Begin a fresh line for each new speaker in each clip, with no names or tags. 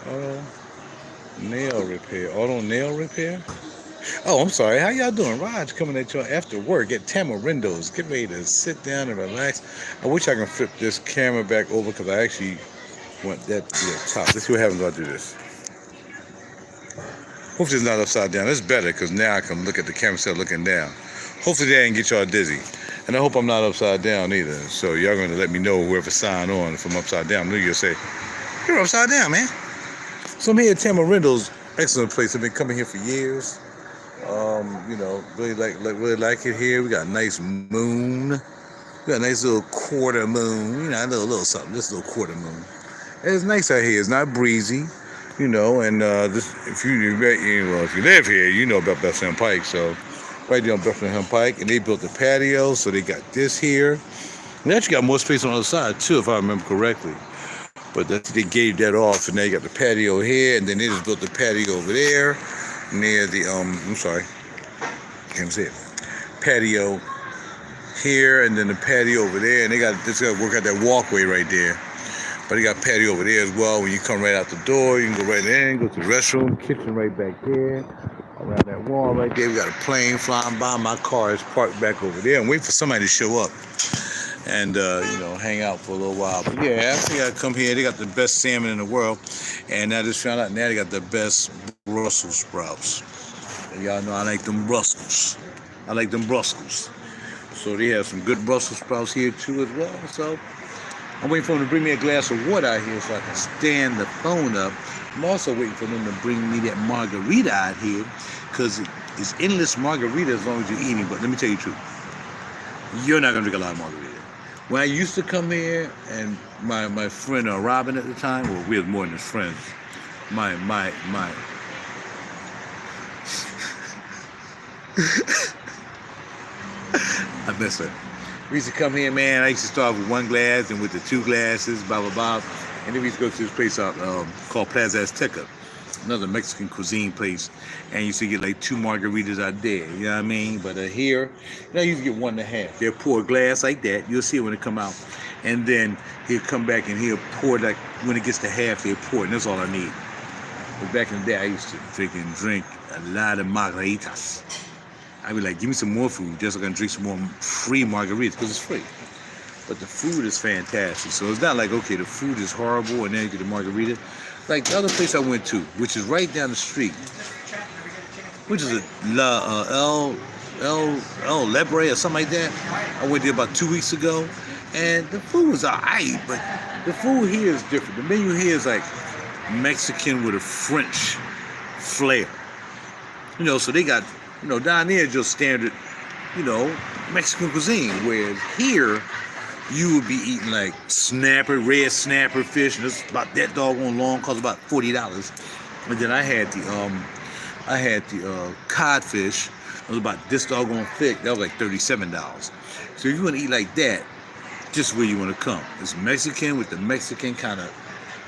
Auto nail repair. Auto nail repair? Oh, I'm sorry. How y'all doing? Raj coming at y'all after work at Tamarindos. Get ready to sit down and relax. I wish I can flip this camera back over because I actually want that to be a top. Let's see what happens when I do this. Hopefully it's not upside down. It's better because now I can look at the camera instead of looking down. Hopefully that ain't get y'all dizzy. And I hope I'm not upside down either. So y'all going to let me know whoever sign on if I'm upside down. I know you'll say, you're upside down, man. So I'm here at Tamarindo's. Excellent place. I've been coming here for years. Really like it here. We got a nice moon. We got a nice little quarter moon. A little something. Just a little quarter moon. And it's nice out here. It's not breezy. And if you live here, you know about Bethlehem Pike. So right there on Bethlehem Pike, and they built the patio, so they got this here. And they actually got more space on the other side too, if I remember correctly. But they gave that off, and now you got the patio here, and then they just built the patio over there near the I'm sorry, can't say it. Patio here, and then the patio over there, and they got to work out that walkway right there. But they got patio over there as well. When you come right out the door, you can go right in, go to the restroom, kitchen right back there. Around that wall right there, we got a plane flying by. My car is parked back over there. I'm waiting for somebody to show up and, hang out for a little while. But yeah, after I come here, they got the best salmon in the world. And I just found out now they got the best Brussels sprouts. And y'all know I like them Brussels. So they have some good Brussels sprouts here too as well. So I'm waiting for them to bring me a glass of water out here so I can stand the phone up. I'm also waiting for them to bring me that margarita out here because it's endless margarita as long as you're eating. But let me tell you the truth. You're not going to drink a lot of margarita. When I used to come here, and my friend Robin at the time, well, we had more than just friends. My I messed up. We used to come here, man. I used to start with one glass and with the two glasses, blah, blah, blah. And then we used to go to this place out called Plaza Azteca, another Mexican cuisine place. And you used to get like 2 margaritas out there, you know what I mean? But here, you used to get 1.5. They'll pour a glass like that. You'll see it when it come out. And then he'll come back and he'll pour, like, when it gets to half, he'll pour it. And that's all I need. But back in the day, I used to drink a lot of margaritas. I'd be like, give me some more food just so I can drink some more free margaritas because it's free. But the food is fantastic. So it's not like, okay, the food is horrible and then you get the margarita. Like the other place I went to, which is right down the street, which is El Lebre or something like that. I went there about 2 weeks ago and the food was alright, but the food here is different. The menu here is like Mexican with a French flair. So they got, down there just standard, Mexican cuisine. Whereas here, you would be eating like red snapper fish, and it's about that doggone long, cost about $40. And then I had the codfish. It was about this doggone thick. That was like $37. So if you want to eat like that, just where you want to come. It's Mexican with the Mexican kind of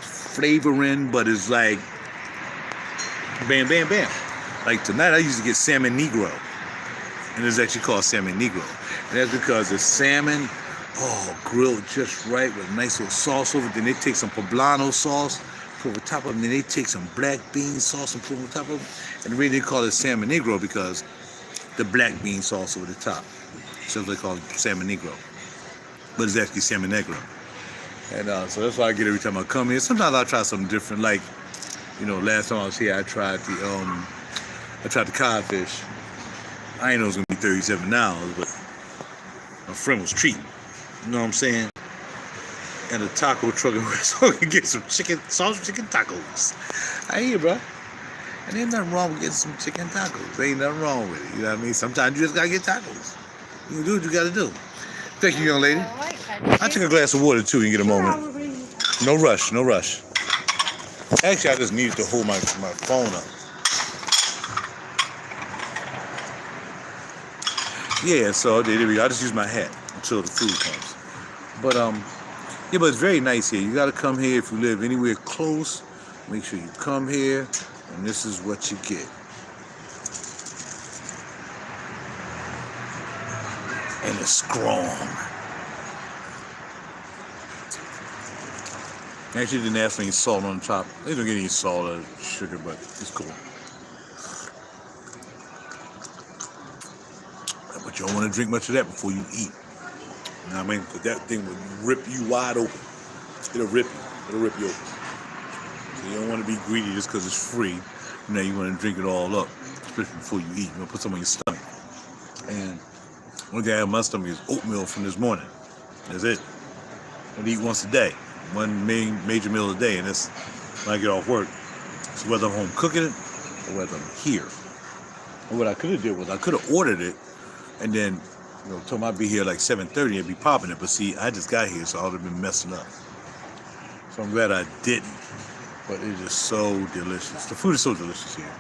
flavoring, but it's like bam, bam, bam. Like tonight, I used to get salmon negro, and it's actually called salmon negro, and that's because the salmon, grilled just right with a nice little sauce over it. Then they take some poblano sauce, put over top of them. Then they take some black bean sauce and put over top of them. And the reason they call it salmon negro because the black bean sauce over the top. So they call it salmon negro, but it's actually salmon negro. And so that's why I get every time I come here. Sometimes I'll try something different. Like, last time I was here, I tried the codfish. I didn't know it was gonna be $37, but my friend was treating. You know what I'm saying? And a taco truck, so we can get some sausage chicken tacos. I hear, bro. And ain't nothing wrong with getting some chicken tacos. There ain't nothing wrong with it. You know what I mean? Sometimes you just gotta get tacos. You can do what you gotta do. Thank you, young lady. I'll take a glass of water too. You get a moment. No rush. Actually, I just needed to hold my phone up. Yeah, so there we go. I just use my hat until the food comes. But but it's very nice here. You gotta come here if you live anywhere close. Make sure you come here, and this is what you get. And it's strong. Actually, didn't ask for any salt on top. They don't get any salt or sugar, but it's cool. But you don't want to drink much of that before you eat. You know what I mean? Because that thing will rip you wide open. It'll rip you. It'll rip you open. So you don't want to be greedy just because it's free. You know, you want to drink it all up, especially before you eat. You want to put some on your stomach. And one thing I have in my stomach is oatmeal from this morning. That's it. I only eat once a day. One major meal a day, and that's when I get off work. So whether I'm home cooking it or whether I'm here. And what I could have did was I could have ordered it and then, you know, told them I'd be here like 7:30 and be popping it. But see, I just got here, so I would have been messing up. So I'm glad I didn't. But it's just so delicious. The food is so delicious here.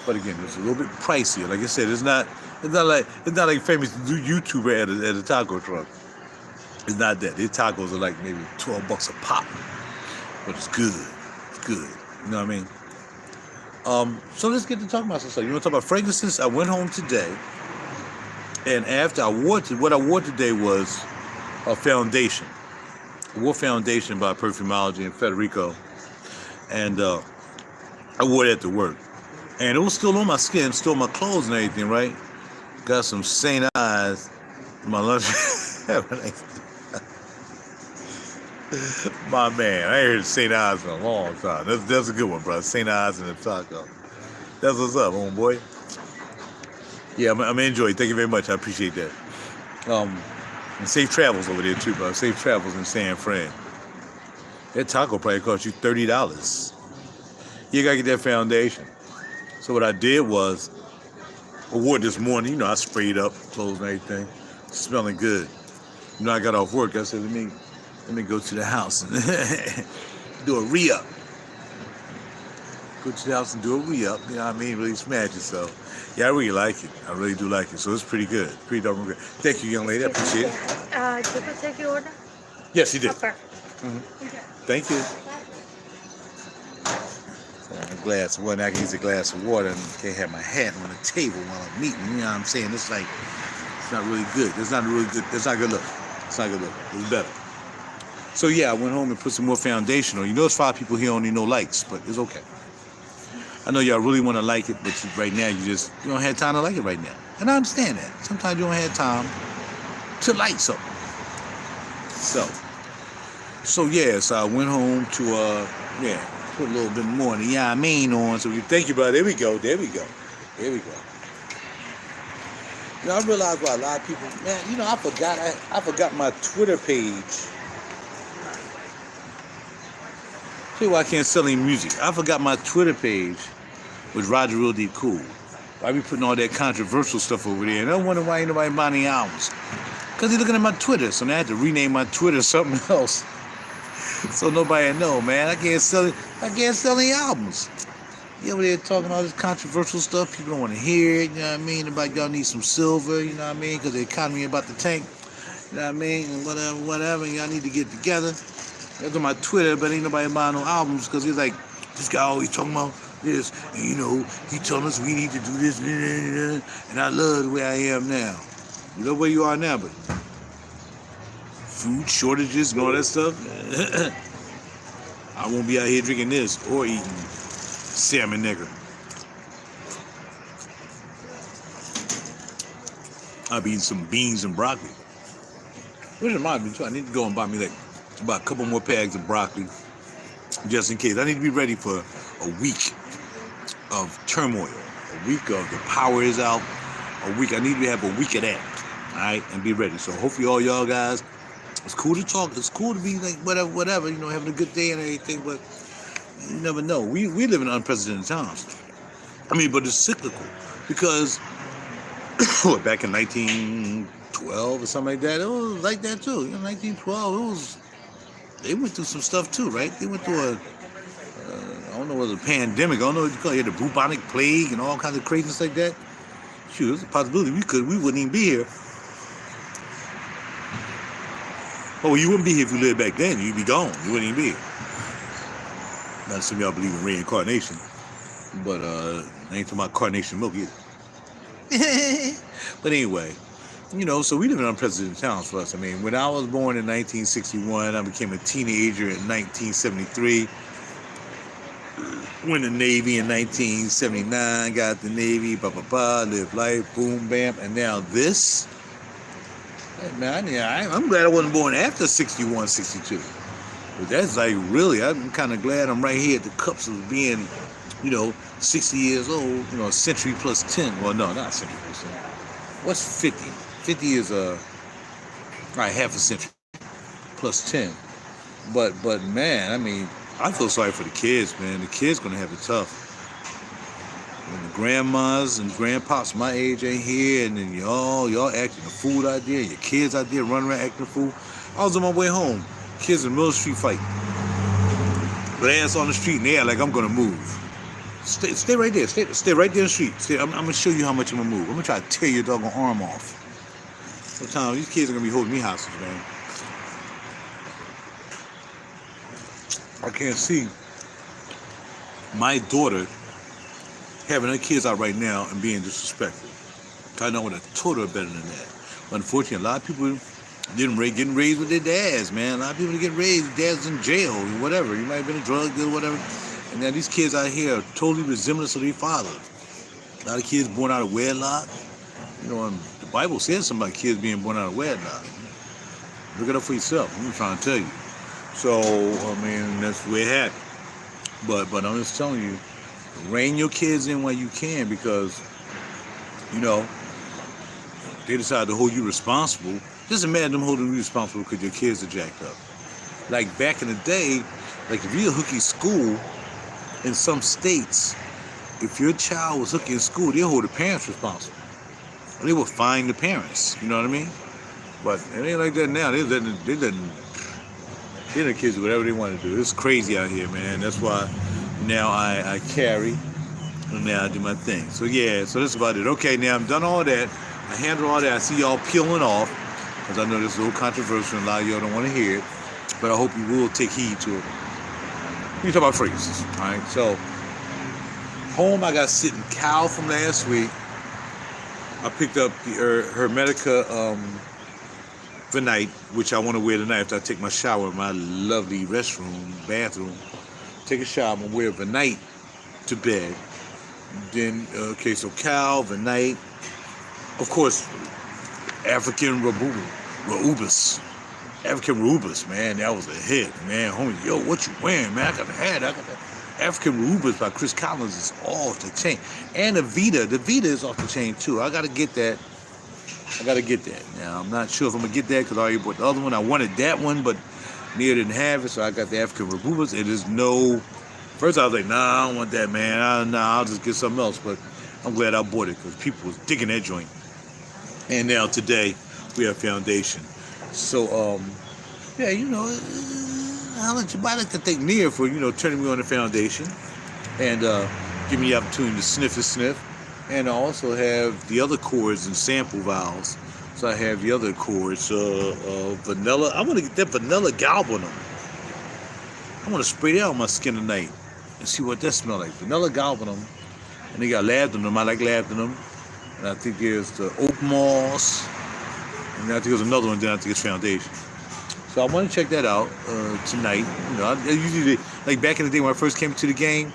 But again, it's a little bit pricier. Like I said, it's not like famous YouTuber at a taco truck. It's not that. Their tacos are like maybe $12 a pop. But it's good. It's good. You know what I mean? So let's get to talking about some stuff. You want to talk about fragrances? I went home today, and after what I wore today was a foundation. I wore foundation by Perfumology and Federico, and I wore that to work. And it was still on my skin, still on my clothes and everything, right? Got some St. Ives in my lunch. My man, I ain't heard St. Ives in a long time. That's a good one, bro. St. Ives and the taco. That's what's up, homeboy. Yeah, I'm enjoying it. Thank you very much. I appreciate that. And safe travels over there too, bro. Safe travels in San Fran. That taco probably cost you $30. You gotta get that foundation. So what I did was, I wore it this morning. You know, I sprayed up clothes and everything, smelling good. You know, I got off work. I said, let me go to the house and do a re-up. Go to the house and do a re-up. You know what I mean? Really smash it. So, yeah, I really like it. I really do like it. So it's pretty good. Pretty darn good. Thank you, young lady. I appreciate it.
Did you take your order?
Yes, he did.
Okay.
Mm-hmm. Thank you. A glass of water. I can use a glass of water and can't have my hat on the table while I'm eating. You know what I'm saying? It's like, it's not really good. It's not really good. That's not good look. It's not good look. It's better. So yeah, I went home and put some more foundation on. You know, there's 5 people here only no likes, but it's okay. I know y'all really want to like it, but right now you don't have time to like it right now. And I understand that. Sometimes you don't have time to like something. So yeah, so I went home to put a little bit more of the yeah I mean on. So thank you, brother. There we go. You know, I realized why a lot of people, man, you know, I forgot my Twitter page. Tell you why I can't sell any music. I forgot my Twitter page was Roger Real Deep Cool. I be putting all that controversial stuff over there, and I wonder why ain't nobody buying any albums. Because they're looking at my Twitter, so now I had to rename my Twitter to something else. So nobody know, man. I can't sell any albums. You over there talking all this controversial stuff. People don't want to hear it, you know what I mean? About y'all need some silver, you know what I mean? Because the economy about to tank, you know what I mean? And whatever, y'all need to get together. That's on my Twitter, but ain't nobody buying no albums because he's like, this guy always talking about this, and you know, he telling us we need to do this, and I love the way I am now. You know where you are now, but food shortages and all that stuff. I won't be out here drinking this or eating salmon nigger. I'll be eating some beans and broccoli. Which reminds me too, I need to go and buy me like about a couple more bags of broccoli just in case. I need to be ready for a week of turmoil, a week of the power is out, a week. I need to have a week of that, all right, and be ready. So hopefully all y'all guys, it's cool to talk. It's cool to be like whatever, you know, having a good day and everything, but you never know. We live in unprecedented times. I mean, but it's cyclical because back in 1912 or something like that, it was like that too. You know, 1912, they went through some stuff too, right? They went through I don't know what it was, a pandemic. I don't know what you call it. The bubonic plague and all kinds of craziness like that. Shoot, there's a possibility we wouldn't even be here. Oh, well, you wouldn't be here if you lived back then. You'd be gone. You wouldn't even be here. Not some of y'all believe in reincarnation, but I ain't talking about carnation milk either. But anyway, So we live in unprecedented times for us. I mean, when I was born in 1961, I became a teenager in 1973. Went to the Navy in 1979, got the Navy, lived life, boom, bam, and now this. Hey, man, I'm glad I wasn't born after 61, 62. But that's like really, I'm kind of glad I'm right here at the cups of being, 60 years old, a century plus 10. Well, no, not a century plus 10. What's 50? 50 is half a century plus 10. But man, I mean, I feel sorry for the kids, man. The kids gonna have it tough. When the grandmas and grandpops my age ain't here, and then y'all acting a fool out there, your kids out there running around acting a fool. I was on my way home, kids in the middle of the street fighting. But ass on the street, and they act like I'm gonna move. Stay right there. Stay right there in the street. I'm gonna show you how much I'm gonna move. I'm gonna try to tear your doggone arm off. Sometimes these kids are gonna be holding me hostage, man. I can't see my daughter having her kids out right now and being disrespectful. I know what I told her better than that. But unfortunately, a lot of people getting raised with their dads, man. A lot of people get raised with dads in jail or whatever. You might have been a drug dealer or whatever. And now these kids out here are totally resemblance of their father. A lot of kids born out of wedlock. And the Bible says something about kids being born out of wedlock. Look it up for yourself. I'm trying to tell you. So, I mean, that's the way it happened. But I'm just telling you, rein your kids in while you can, because, they decide to hold you responsible. Just imagine them holding you responsible because your kids are jacked up. Like back in the day, like if you're a hooky school, in some states, if your child was hooky in school, they'll hold the parents responsible. They will fine the parents, you know what I mean? But it ain't like that now. They letting the kids do whatever they want to do. It's crazy out here, man. That's why now I carry, and now I do my thing. So yeah, so that's about it. Okay, now I'm done all that. I handle all that. I see y'all peeling off, because I know this is a little controversial and a lot of y'all don't want to hear it. But I hope you will take heed to it. We talk about phrases, all right? So, home, I got sitting cow from last week. I picked up the Hermetica for night, which I want to wear tonight after I take my shower in my lovely bathroom. Take a shower, I'm going to wear it for night to bed. Then, so cow, for night. Of course, African Rubus. African Rubus, man, that was a hit, man. Homie, yo, what you wearing, man? I got the hat. I got the African Rubus by Chris Collins is off the chain. And the Vita is off the chain too. I gotta get that. Now, I'm not sure if I'm gonna get that because I already bought the other one. I wanted that one, but Nia didn't have it, so I got the African Rubus. It is first I was like, nah, I don't want that, man. I'll just get something else, but I'm glad I bought it because people was digging that joint. And now today, we have Foundation. So, I like to thank Nia for, turning me on the Foundation and giving me the opportunity to sniff. And I also have the other chords and sample vials. So I have the other chords, vanilla. I want to get that vanilla galbanum. I want to spray that on my skin tonight and see what that smells like. Vanilla galbanum. And they got labdanum. I like labdanum. And I think there's the oak moss. And I think there's another one, then I think it's Foundation. So I want to check that out tonight. I usually, like back in the day when I first came to the game,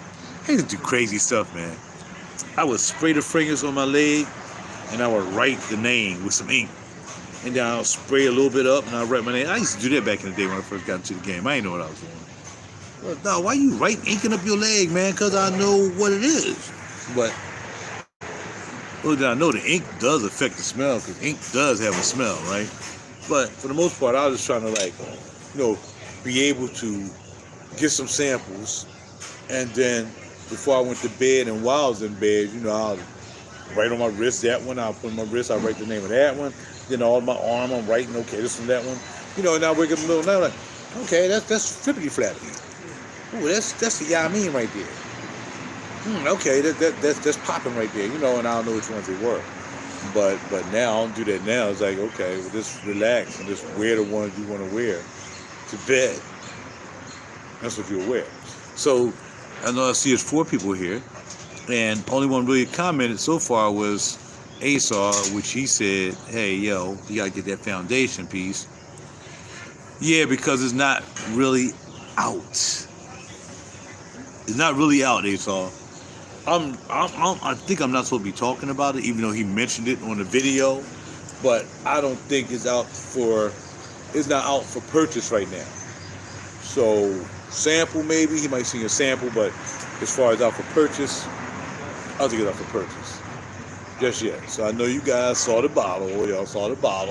I used to do crazy stuff, man. I would spray the fragrance on my leg, and I would write the name with some ink. And then I'll spray a little bit up, and I'll write my name. I used to do that back in the day when I first got into the game. I didn't know what I was doing. Well, no, why you inking up your leg, man? Because I know what it is. But I know the ink does affect the smell, because ink does have a smell, right? But for the most part, I was just trying to be able to get some samples, and then before I went to bed and while I was in bed, I'll write on my wrist that one. I'll put on my wrist, I'll write the name of that one. Then all my arm, I'm writing, okay, this one, that one. And I wake up in the middle of the night, like, okay, that's flippity flappity. Ooh, that's the Yamin right there. Okay, that's popping right there, and I don't know which ones they were. But now I don't do that now. It's like, okay, well, just relax and just wear the ones you want to wear to bed. That's what you'll wear. So I know I see there's 4 people here, and only one really commented so far was ASAR, which he said, hey, yo, you gotta get that foundation piece. Yeah, because it's not really out. It's not really out, ASAR. I think I'm not supposed to be talking about it, even though he mentioned it on the video. But I don't think it's not out for purchase right now. So sample maybe, he might see a sample, but as far as out for purchase, I don't think it's out for purchase just yet. So I know you guys saw the bottle,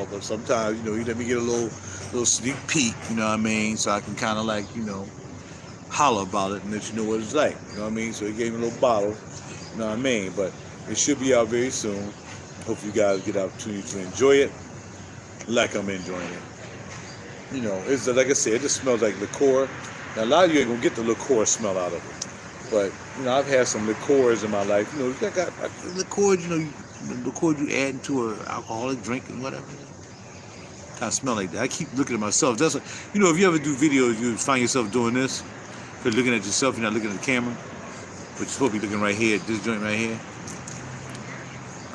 but sometimes, you let me get a little sneak peek, you know what I mean? So I can kind of like, holler about it and let you know what it's like, you know what I mean? So he gave me a little bottle, you know what I mean? But it should be out very soon. Hope you guys get the opportunity to enjoy it like I'm enjoying it. It's like I said, it just smells like liqueur. Now, a lot of you ain't gonna get the liqueur smell out of it. But, I've had some liqueurs in my life. You got liqueurs, the liqueur you add into an alcoholic drink and whatever. Kind of smell like that. I keep looking at myself. That's what, if you ever do videos, you find yourself doing this. If you're looking at yourself, you're not looking at the camera. But you're supposed to be looking right here at this joint right here.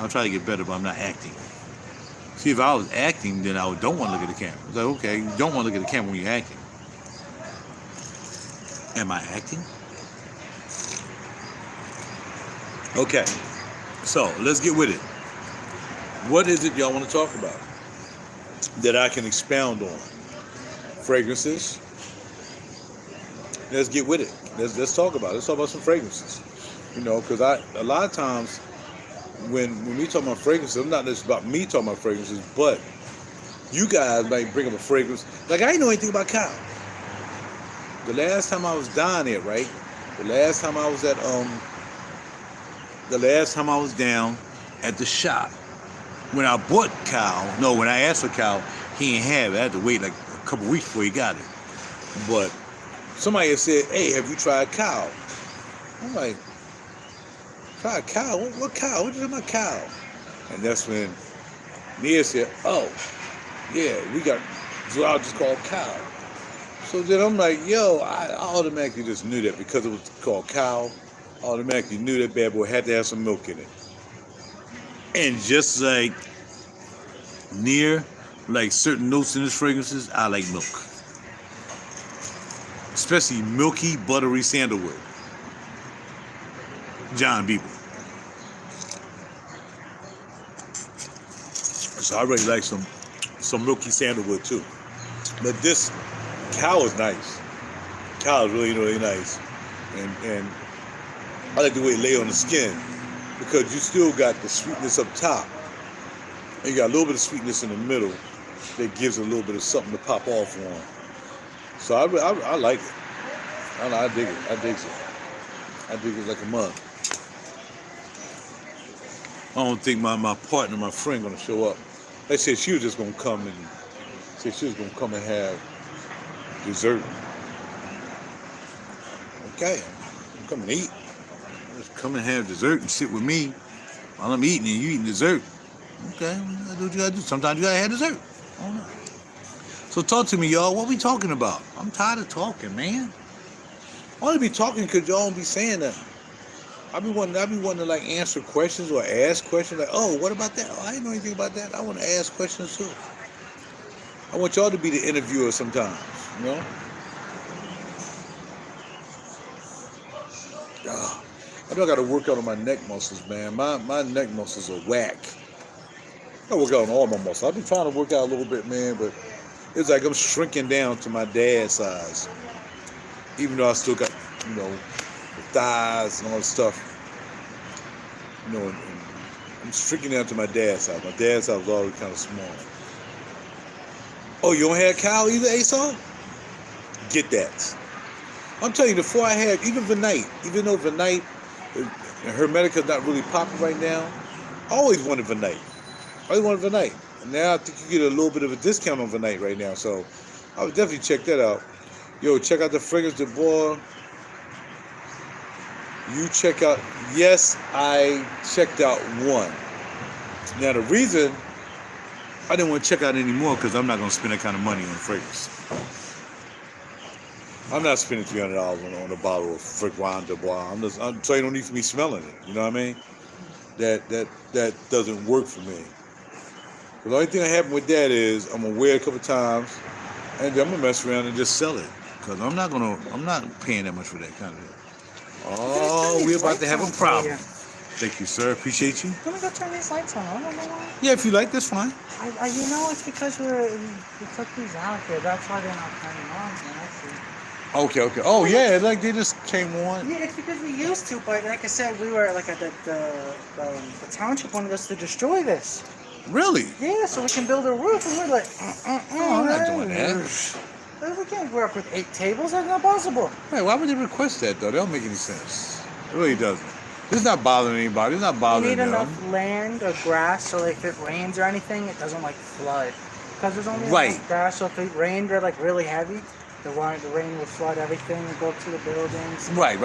I'll try to get better, but I'm not acting. See, if I was acting, then I don't want to look at the camera. It's like, okay, you don't want to look at the camera when you're acting. Am I acting? Okay, so let's get with it. What is it y'all want to talk about that I can expound on? Fragrances. Let's get with it. Let's talk about it. Let's talk about some fragrances. Because a lot of times when we talk about fragrances, it's not just about me talking about fragrances, but you guys might bring up a fragrance. Like, I didn't know anything about cow. The last time I was down there, right? The last time I was down at the shop, when I bought cow, when I asked for cow, he didn't have it. I had to wait like a couple weeks before he got it. But somebody had said, hey, have you tried cow? I'm like, try cow? What cow? What you talking about cow? And that's when Nia said, oh, yeah, we got zoologists called cow. So then I'm like, yo, I automatically just knew that because it was called cow. I automatically knew that bad boy had to have some milk in it. And just like like certain notes in his fragrances, I like milk. Especially milky, buttery sandalwood. John Bieber. So I really like some milky sandalwood too. But this cow is nice. Cow is really, really nice. And I like the way it lay on the skin because you still got the sweetness up top. And you got a little bit of sweetness in the middle that gives a little bit of something to pop off on. So I like it. I dig it. I dig it. I dig it like a mug. I don't think my partner, my friend, gonna show up. They said she was just gonna come and have dessert. Okay, I'm coming to eat. Just come and have dessert and sit with me while I'm eating and you eating dessert. Okay, that's what you gotta do. Sometimes you gotta have dessert. I don't know. So talk to me, y'all. What we talking about? I'm tired of talking, man. I want to be talking because y'all don't be saying that. I be wanting to like answer questions or ask questions like, oh, what about that? Oh, I didn't know anything about that. I want to ask questions too. I want y'all to be the interviewer sometimes, you know? I know I got to work out on my neck muscles, man. My neck muscles are whack. I gotta work out on all my muscles. I've been trying to work out a little bit, man, but it's like I'm shrinking down to my dad's size. Even though I still got, the thighs and all that stuff. And I'm shrinking down to my dad's size. My dad's size was already kind of small. Oh, you don't have cow either, Asar? Get that. I'm telling you, before I had, even though Venite, Hermetica's not really popular right now, I always wanted Venite. And now I think you get a little bit of a discount on Venite right now. So I would definitely check that out. Yo, check out the fragrance, the boy. You check out. Yes, I checked out one. Now the reason I didn't want to check out any more because I'm not going to spend that kind of money on fragrance. I'm not spending $300 on a bottle of Fragrance de Bois. I'm so you don't need for me smelling it. You know what I mean? that doesn't work for me. The only thing that happened with that is I'm gonna wear it a couple times, and then I'm gonna mess around and just sell it. Cause I'm not paying that much for that kind of thing. Oh, we're about to have a problem. Thank you, sir. Appreciate you.
Let me go turn these lights on. I don't know why.
Yeah, if you like, that's fine.
You know, it's because we took these out here. That's why they're not turning on. Man. I see.
Okay. Oh yeah, like they just came on.
Yeah, it's because we used to, but like I said, we were like the township wanted us to destroy this.
Really?
Yeah, so we can build a roof, and we're like,
No, I'm not doing that.
We can't work with 8 tables. That's not possible.
Hey, why would they request that though? That don't make any sense. It really doesn't. It's not bothering anybody. It's not bothering them.
You need enough land or grass so like, if it rains or anything, it doesn't like flood. Because there's only enough grass, so if it rained or like really heavy, the rain would flood everything and go up to the buildings.
Right.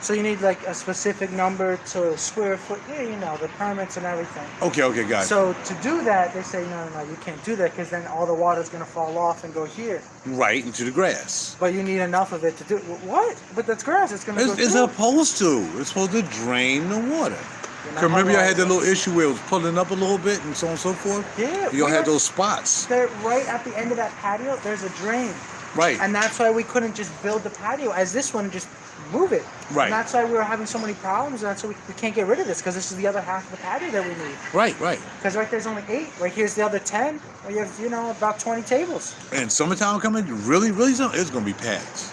So you need like a specific number to square foot. Yeah, you know, the permits and everything.
Okay, got it.
So to do that, they say, no, you can't do that because then all the water's going to fall off and go here.
Right, into the grass.
But you need enough of it to do what? But that's grass. It's going to go
It's supposed to. It's supposed to drain the water. Remember y'all had that little issue where it was pulling up a little bit and so on and so forth?
Yeah.
Y'all had those spots.
They're right at the end of that patio, there's a drain.
Right.
And that's why we couldn't just build the patio as this one, just move it.
Right.
And that's why we were having so many problems, and that's why we can't get rid of this, because this is the other half of the patio that we need.
Right.
Because right there's only 8. Right here's the other 10. Well, you have, about 20 tables.
And summertime coming, really, it's going to be packed.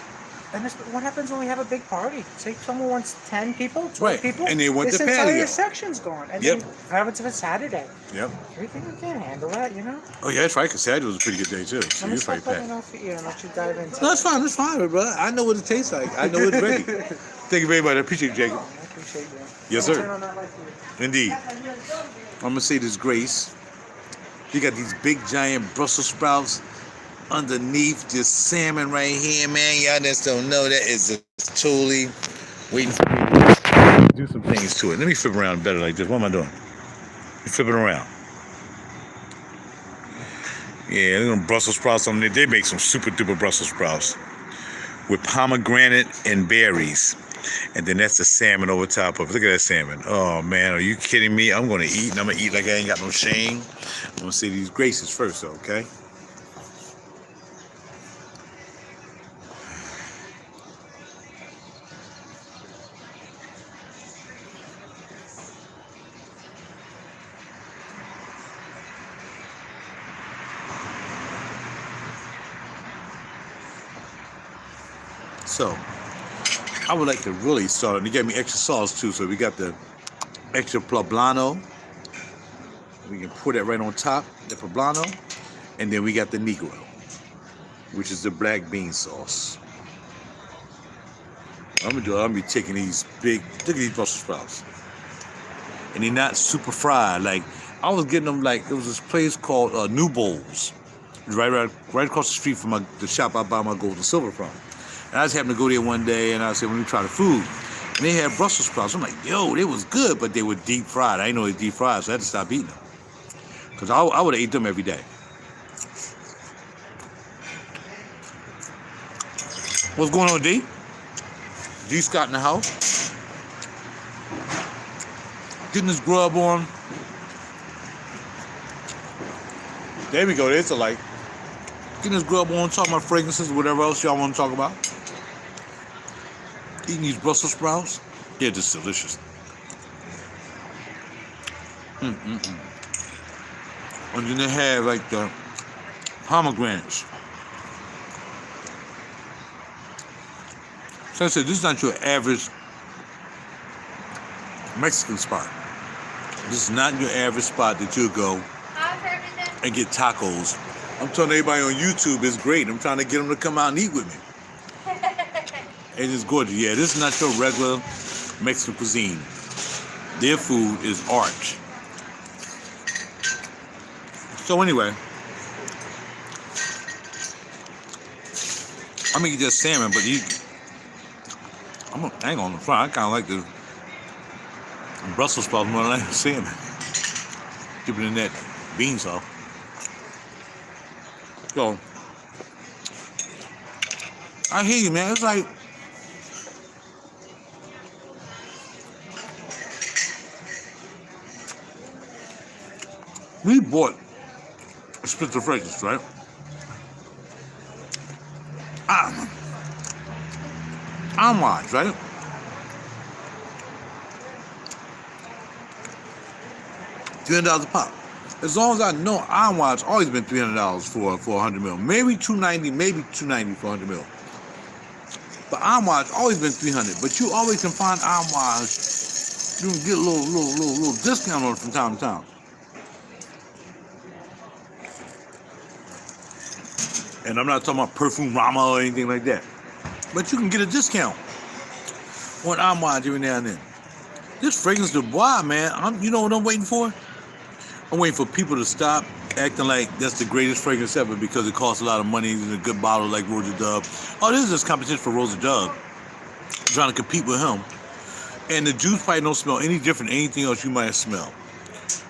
And what happens when we have a big party? Say someone wants 10 people, 12 people.
And they want the patio.
This entire section's gone. And then what happens if it's Saturday?
Yep.
You think we can handle that,
Oh, yeah, that's right, because Saturday was a pretty good day, too. So
Let me stop
packed.
off your ear and let you dive into
No, that's fine, brother. I know what it tastes like. I know it's ready. Thank you very much. I appreciate you, Jacob.
I appreciate you.
Yes, sir.
Turn on that light for you.
Indeed. I'm going to say this, Grace. You got these big, giant Brussels sprouts underneath this salmon right here, man. Y'all just don't know that is totally waiting for me to do some things to it. Let me flip around better like this. What am I doing? Flip it around. Yeah, they're gonna Brussels sprouts on there. They make some super duper Brussels sprouts with pomegranate and berries. And then that's the salmon over top of it. Look at that salmon. Oh man, are you kidding me? I'm gonna eat, and I'm gonna eat like I ain't got no shame. I'm gonna say these graces first though, okay? So, I would like to really start, and they gave me extra sauce too, so we got the extra poblano. We can put that right on top, the poblano, and then we got the negro, which is the black bean sauce. I'm gonna be taking these big, look at these Brussels sprouts. And they're not super fried. Like, I was getting them like, there was this place called New Bowls. Right across the street from the shop I buy my gold and silver from. And I just happened to go there one day, and I said, let me try the food. And they had Brussels sprouts. I'm like, yo, they was good, but they were deep fried. I didn't know they were deep fried, so I had to stop eating them. Because I would have ate them every day. What's going on, D? D Scott in the house. Getting this grub on. There we go, there's a light. Getting this grub on, talking about fragrances or whatever else y'all want to talk about. Eating these Brussels sprouts. They're just delicious. And then they have like the pomegranates. So I said, this is not your average Mexican spot. This is not your average spot that you'll go and get tacos. I'm telling everybody on YouTube it's great. I'm trying to get them to come out and eat with me. It is gorgeous. Yeah, this is not your regular Mexican cuisine. Their food is art. So anyway, I'm gonna eat that salmon, but I ain't gonna fry. I kind of like the Brussels sprouts more than I like the salmon. Dip it in that bean sauce. So, I hear you, man. It's like, We bought Spencer Fragrance, right? Armoires, right? $300 a pop. As long as I know, Armoires always been $300 for 100 mil. Maybe $290, maybe $290 for 100 mil. But Armoires always been $300. But you always can find Armoires. You can get a little discount on it from time to time. And I'm not talking about Perfume Rama or anything like that. But you can get a discount on Armoires every now and then. This Fragrance du Bois, man, you know what I'm waiting for? I'm waiting for people to stop acting like that's the greatest fragrance ever because it costs a lot of money and a good bottle like Rosa Dove. Oh, this is just competition for Rosa Dove. Trying to compete with him. And the juice probably don't smell any different than anything else you might smell.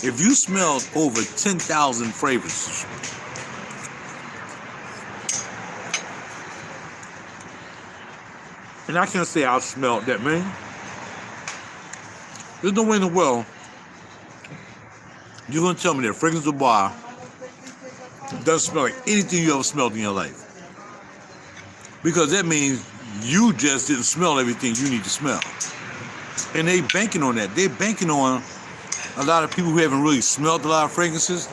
If you smelled over 10,000 fragrances, and I can't say I've smelled that many, there's no way in the world you're going to tell me that Fragrance du Bois doesn't smell like anything you ever smelled in your life. Because that means you just didn't smell everything you need to smell. And they banking on that. They're banking on a lot of people who haven't really smelled a lot of fragrances.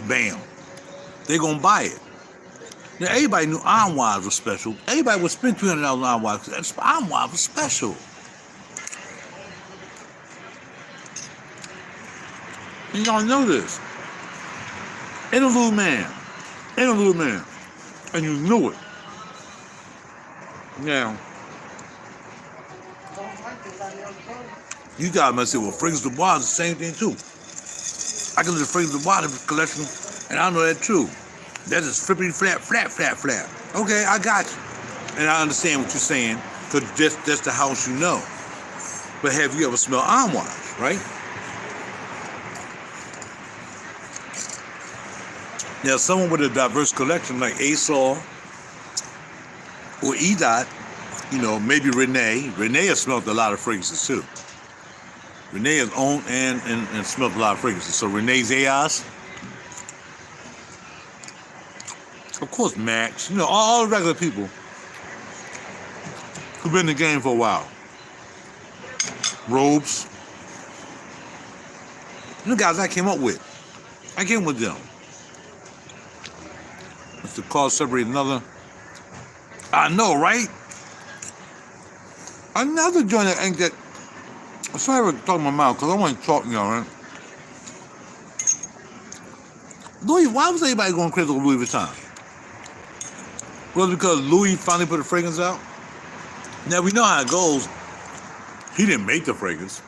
Bam. They're going to buy it. Now, everybody knew Armoires was special. Everybody would spend $300 on Armoires because Armoires was special. And y'all know this. Interlude man. And you knew it. Now, you guys might say, well, Fragrance du Bois is the same thing too. I can look at Fragrance du Bois collection, and I know that too. That is flippity flat. Okay, I got you. And I understand what you're saying, because that's the house you know. But have you ever smelled Armoires, right? Now, someone with a diverse collection like ASOR or EDOT, maybe Renee. Renee has smelled a lot of fragrances too. Renee has owned and smelled a lot of fragrances. So Renee's AIs. Of course, Max. All the regular people who've been in the game for a while. Robes. The guys I came up with. I came with them. It's the cause separate another. I know, right? Another joint that ain't that. I'm sorry for talking my mouth because I want to talk to y'all, right? Louis, why was everybody going crazy over Louis Vuitton? Was it because Louis finally put a fragrance out? Now we know how it goes. He didn't make the fragrance.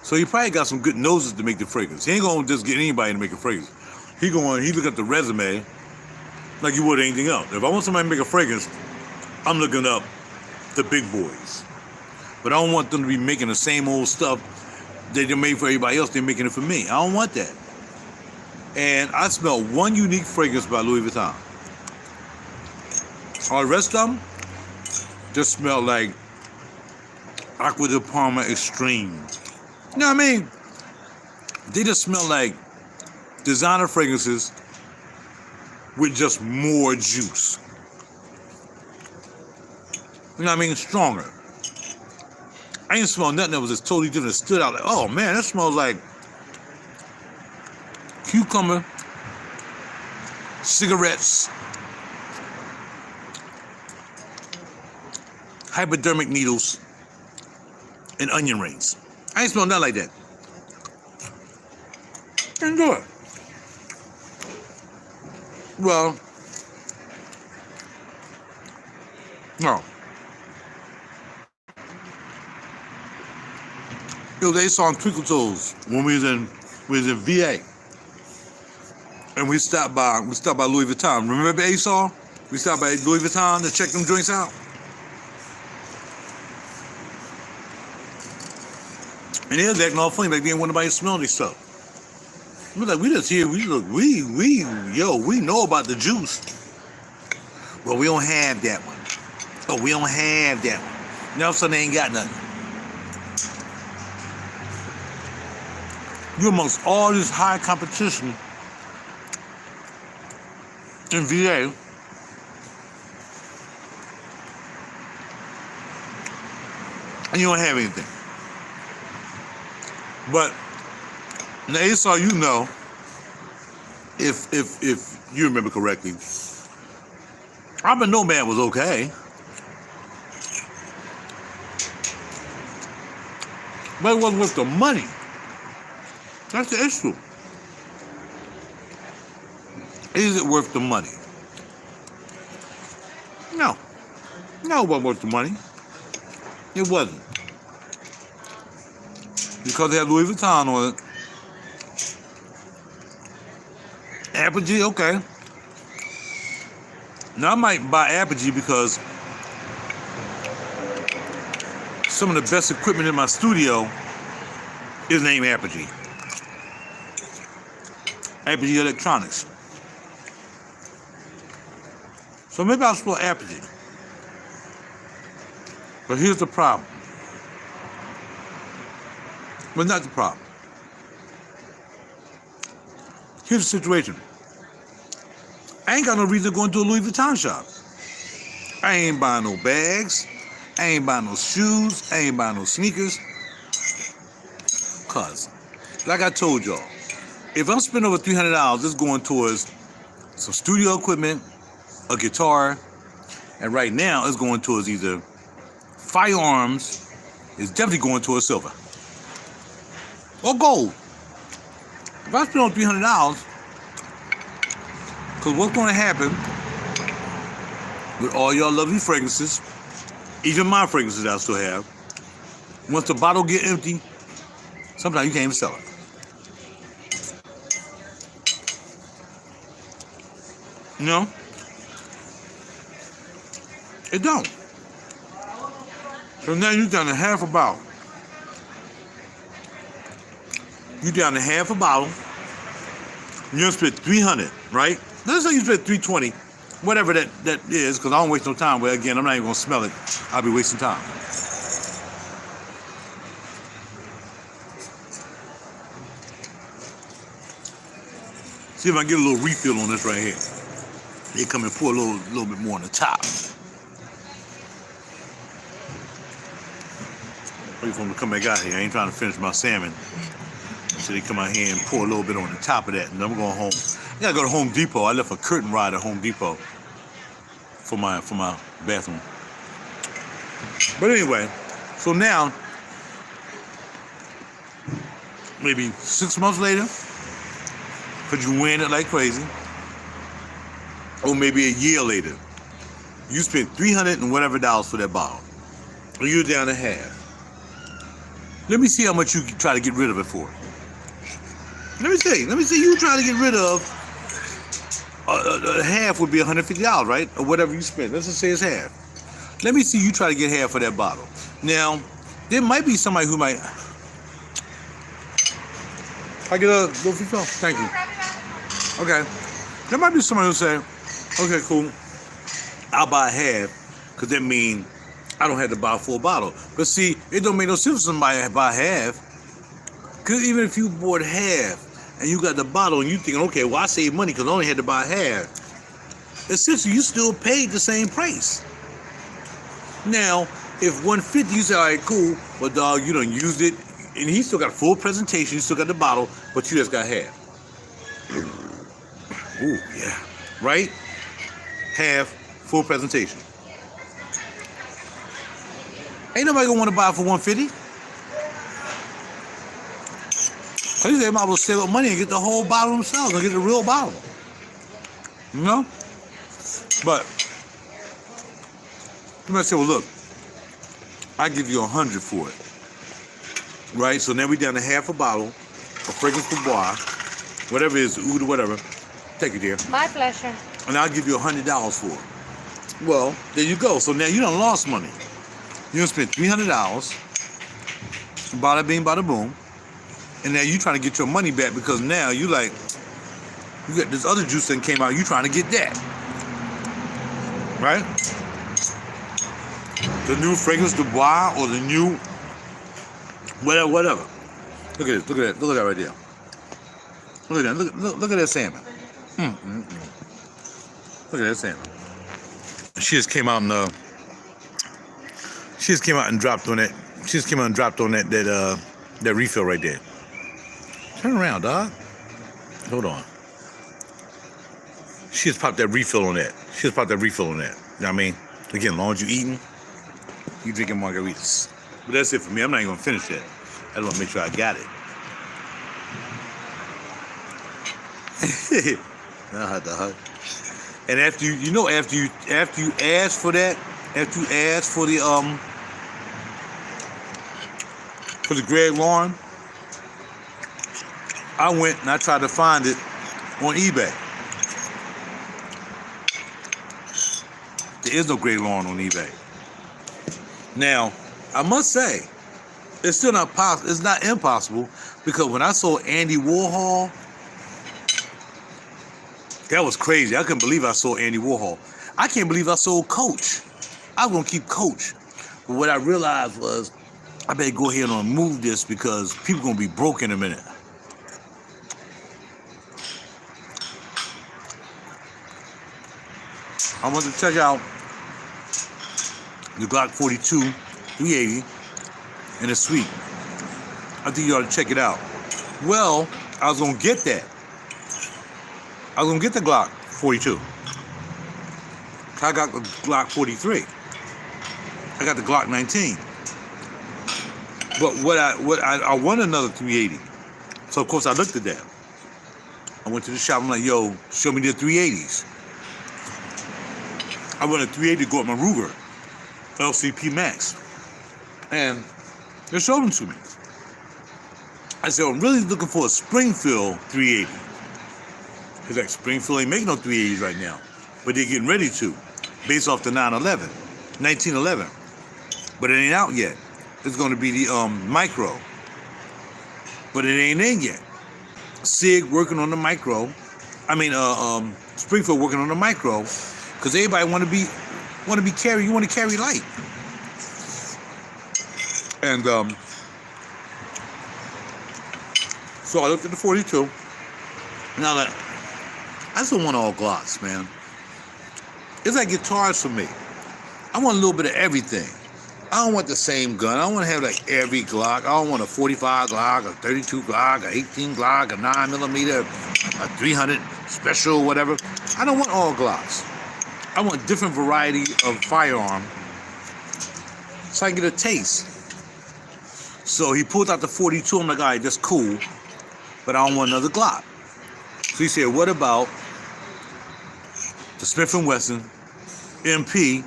So he probably got some good noses to make the fragrance. He ain't gonna just get anybody to make a fragrance. He look at the resume like you would anything else. If I want somebody to make a fragrance, I'm looking up the big boys. But I don't want them to be making the same old stuff that they made for everybody else. They're making it for me. I don't want that. And I smelled one unique fragrance by Louis Vuitton. All the rest of them just smell like Aqua de Parma Extreme. You know what I mean? They just smell like designer fragrances with just more juice. You know what I mean? Stronger. I ain't smelled nothing that was just totally different. It stood out like, oh man, that smells like cucumber, cigarettes, hypodermic needles, and onion rings. I ain't smelled nothing like that. Enjoy it. Well, no. They saw on Twinkle Toes when we was in VA, and we stopped by Louis Vuitton. Remember ASOR? We stopped by Louis Vuitton to check them joints out. And they was acting all funny like they didn't want nobody to smell this stuff. We're like, we just here, we know about the juice. But we don't have that one. Oh, we don't have that one. Now all of a sudden they ain't got nothing. you're amongst all this high competition in VA. And you don't have anything. But in the ASRU, know, if you remember correctly, Urban Nomad was okay. But it wasn't worth the money. That's the issue. Is it worth the money? No. No, it wasn't worth the money. It wasn't. Because they had Louis Vuitton on it. Apogee, okay. Now I might buy Apogee because some of the best equipment in my studio is named Apogee. Apogee Electronics. So maybe I'll explore Apogee. But here's the problem. But not the problem. Here's the situation. I ain't got no reason to go into a Louis Vuitton shop. I ain't buying no bags. I ain't buying no shoes. I ain't buying no sneakers. Cause, like I told y'all, if I'm spending over $300, it's going towards some studio equipment, a guitar, and right now it's going towards either firearms, it's definitely going towards silver, or gold. If I spend on $300, because what's going to happen with all y'all lovely fragrances, even my fragrances that I still have, once the bottle get empty, sometimes you can't even sell it. You know? It don't. So now you're down to half a bottle. You down to half a bottle. You done spent $300, right? Let's say you spent $320, whatever that is, because I don't waste no time. Well, again, I'm not even gonna smell it. I'll be wasting time. See if I can get a little refill on this right here. They come and pour a little bit more on the top. Wait for them to come back out here. I ain't trying to finish my salmon. So they come out here and pour a little bit on the top of that, and I'm going home. I gotta go to Home Depot. I left a curtain rod at Home Depot for my bathroom. But anyway, so now, maybe 6 months later, because you wearing it like crazy, or maybe a year later, you spent $300 and whatever dollars for that bottle, and you're down to half. Let me see how much you can try to get rid of it for. Let me see you try to get rid of half would be $150, right? Or whatever you spend. Let's just say it's half. Let me see you try to get half of that bottle. Now, there might be somebody who might. I get a little refill. Thank you. Okay. There might be somebody who say, okay, cool. I'll buy half, because that means I don't have to buy a full bottle. But see, it don't make no sense for somebody to buy half. Because even if you bought half and you got the bottle and you thinking, okay, well, I saved money because I only had to buy half. Essentially, you still paid the same price. Now, if $150, you say, all right, cool, but dog, you done used it, and he still got a full presentation, you still got the bottle, but you just got half. Ooh, yeah. Right? Half, full presentation. Ain't nobody gonna want to buy it for $150. Cause they might as well save up money and get the whole bottle themselves, and get the real bottle. You know? But you might say, well, look, I give you $100 for it. Right? So now we down to half a bottle of Fragrance Boudoir, whatever it is, oud or whatever. Take it, dear.
My pleasure.
And I'll give you $100 for it. Well, there you go. So now you done lost money. You done spent $300, bada bing, bada boom, and now you trying to get your money back because now you like, you got this other juice that came out, you trying to get that. Right? The new Fragrance Boudoir or the new whatever. Look at this, look at that right there. Look at that. Look at that salmon. Look at that salmon. She just came out and dropped on that. She just came out and dropped on that refill right there. Turn around, dog. Hold on. She just popped that refill on that. You know what I mean? Again, as long as you eating, you drinking margaritas. But that's it for me. I'm not even gonna finish that. I just want to make sure I got it. And after you ask for that, after you ask for the Greg Lauren, I went and I tried to find it on eBay. There is no Greg Lauren on eBay. Now, I must say, it's still not possible. It's not impossible, because when I saw Andy Warhol, that was crazy. I couldn't believe I saw Andy Warhol. I can't believe I saw Coach. I was gonna keep Coach, but what I realized was I better go ahead and move this because people gonna be broke in a minute. I want to check out the Glock 42 380 in a suite. I think you ought to check it out. Well, I was gonna get that. I was gonna get the Glock 42. I got the Glock 43. I got the Glock 19. But I want another 380. So of course I looked at that. I went to the shop. I'm like, yo, show me the 380s. I want a 380 to go with my Ruger LCP Max, and they showed them to me. I said, I'm really looking for a Springfield 380. Because like Springfield ain't making no 380s right now, but they're getting ready to, based off the 1911. But it ain't out yet. It's going to be the Micro, but it ain't in yet. SIG working on the Micro. Springfield working on the Micro, because everybody want to be carry. You want to carry light, and so I looked at the 42. Now that I just don't want all Glocks, man. It's like guitars for me. I want a little bit of everything. I don't want the same gun. I don't want to have like every Glock. I don't want a 45 Glock, a 32 Glock, a 18 Glock, a 9mm, a 300 special, whatever. I don't want all Glocks. I want different variety of firearm so I can get a taste. So he pulled out the 42. I'm like, all right, that's cool, but I don't want another Glock. So he said, what about the Smith & Wesson MP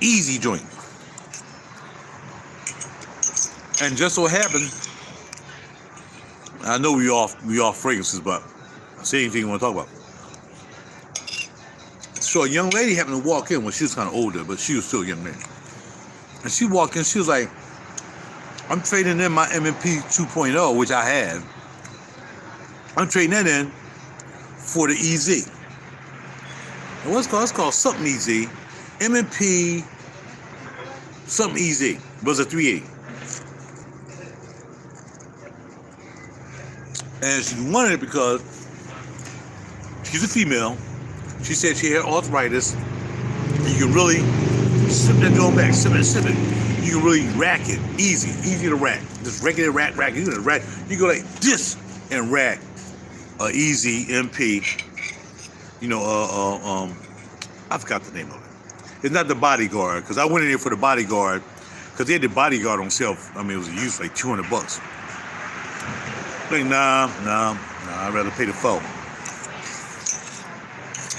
Easy joint? And just so happened, I know we off fragrances, but say anything you want to talk about. So a young lady happened to walk in. Well, she was kind of older, but she was still a young lady. And she walked in, she was like, I'm trading in my M&P 2.0, which I have. I'm trading that in for the EZ. And what's called? It's called something EZ. M&P something EZ. It was a 380. And she wanted it because she's a female. She said she had arthritis. And you can really sip that joint back, sip it. You can really rack it, easy to rack. Just regular rack. You can rack. You go like this and rack a Easy MP. I forgot the name of it. It's not the Bodyguard, because I went in there for the Bodyguard, because they had the Bodyguard on sale. I mean, it was used like $200. Like, nah, I'd rather pay the $4.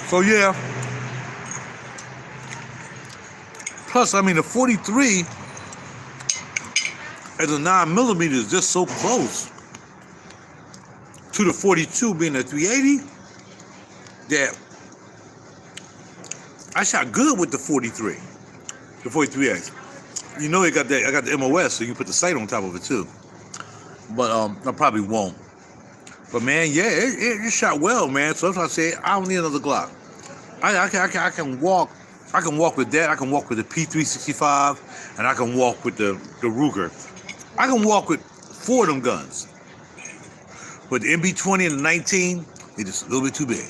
So yeah. Plus, I mean, the 43 as a 9mm is just so close to the 42 being a 380 that I shot good with the 43, the 43X. You know, I got the MOS, so you can put the sight on top of it too. But I probably won't. But man, yeah, it shot well, man. So that's why I say I don't need another Glock. I can walk. I can walk with that. I can walk with the P365, and I can walk with the Ruger. I can walk with 4 of them guns. But the MB20 and the 19, they just a little bit too big. You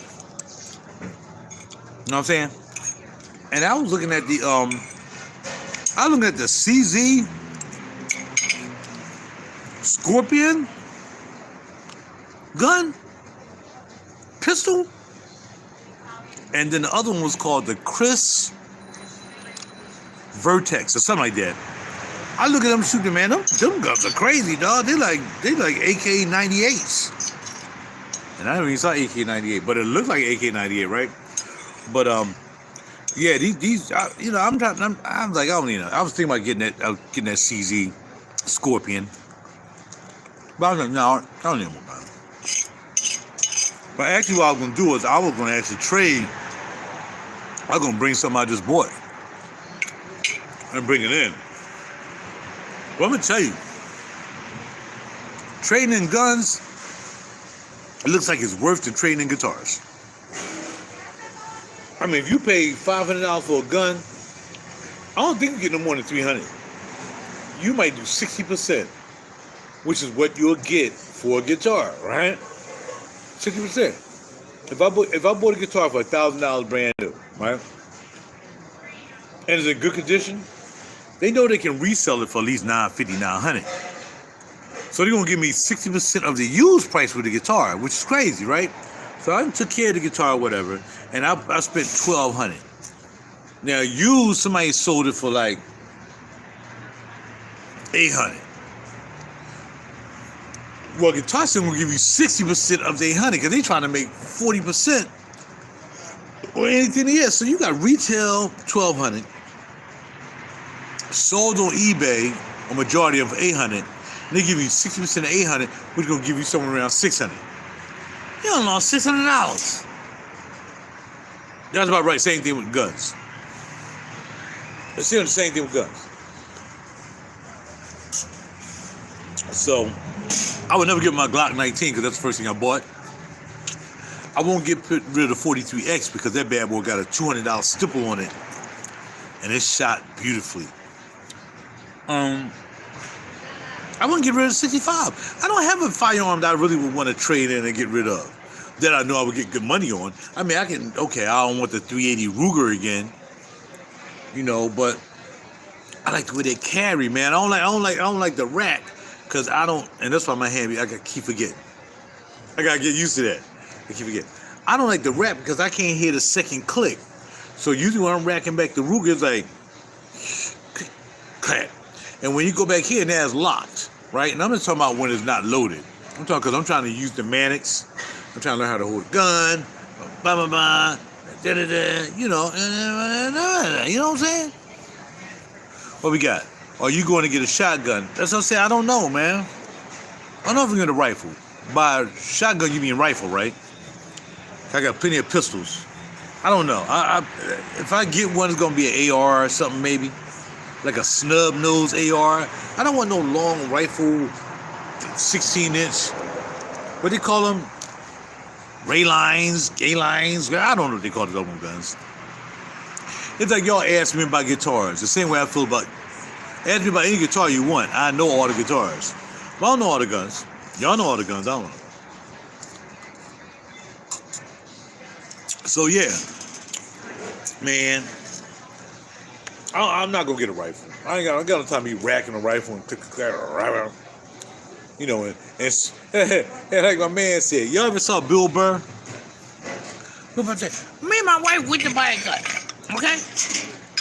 know what I'm saying? And I was looking at the CZ Scorpion gun, pistol, and then the other one was called the Chris Vertex or something like that. I look at them shooting, man. Them guns are crazy, dog. They like AK-98s, and I never even saw AK-98, but it looked like AK-98, right? But yeah, these you know, I'm like, I don't even know. I was thinking about getting that CZ Scorpion, but I was like, no, I don't need more about it. But actually, what I was gonna do is I was gonna actually trade. I was gonna bring something I just bought and bring it in. Well, I'm gonna tell you, trading in guns, it looks like it's worth the trading in guitars. I mean, if you pay $500 for a gun, I don't think you get no more than $300. You might do 60%, which is what you'll get for a guitar, right? 60%. If I bought a guitar for $1,000 brand new, right, and it's in good condition, they know they can resell it for at least $950, $900. So they're gonna give me 60% of the used price for the guitar, which is crazy, right? So I took care of the guitar or whatever, and I spent $1,200. Now used, somebody sold it for like $800. Well, Guitar Center will give you 60% of the $800 because they trying to make 40% or anything it is. So you got retail $1,200, sold on eBay a majority of $800. And they give you 60% of $800, which is gonna give you somewhere around $600. You don't lost $600. That's about right. Same thing with guns. It's still the same thing with guns. So I would never get my Glock 19 because that's the first thing I bought. I won't get rid of the 43X because that bad boy got a $200 stipple on it, and it's shot beautifully. I wouldn't get rid of the 65. I don't have a firearm that I really would want to trade in and get rid of, that I know I would get good money on. I mean, I don't want the 380 Ruger again, you know, but I like the way they carry, man. I don't like the rack, because and that's why my hand, I keep forgetting. I gotta get used to that. I keep forgetting. I don't like the rack because I can't hear the second click. So usually when I'm racking back the Ruger, it's like, clap. And when you go back here, now it's locked, right? And I'm just talking about when it's not loaded. I'm talking because I'm trying to use the Mannix. I'm trying to learn how to hold a gun, blah, blah, blah, da-da-da, you know what I'm saying? What we got? Are you going to get a shotgun? That's what I'm saying. I don't know, man. I don't know if we're going to rifle. By shotgun, you mean rifle, right? I got plenty of pistols. I don't know. If I get one, it's going to be an AR or something, maybe. Like a snub nose AR. I don't want no long rifle, 16-inch. What do you call them? Ray lines, gay lines. I don't know what they call those guns. It's like y'all ask me about guitars. The same way I feel about. Ask me about any guitar you want. I know all the guitars. But I don't know all the guns. Y'all know all the guns. I don't know. So yeah, man, I'm not gonna get a rifle. I ain't got no time to be racking a rifle and you know, and like my man said, y'all ever saw Bill Burr? Bill Burr said, me and my wife went to buy a gun, okay?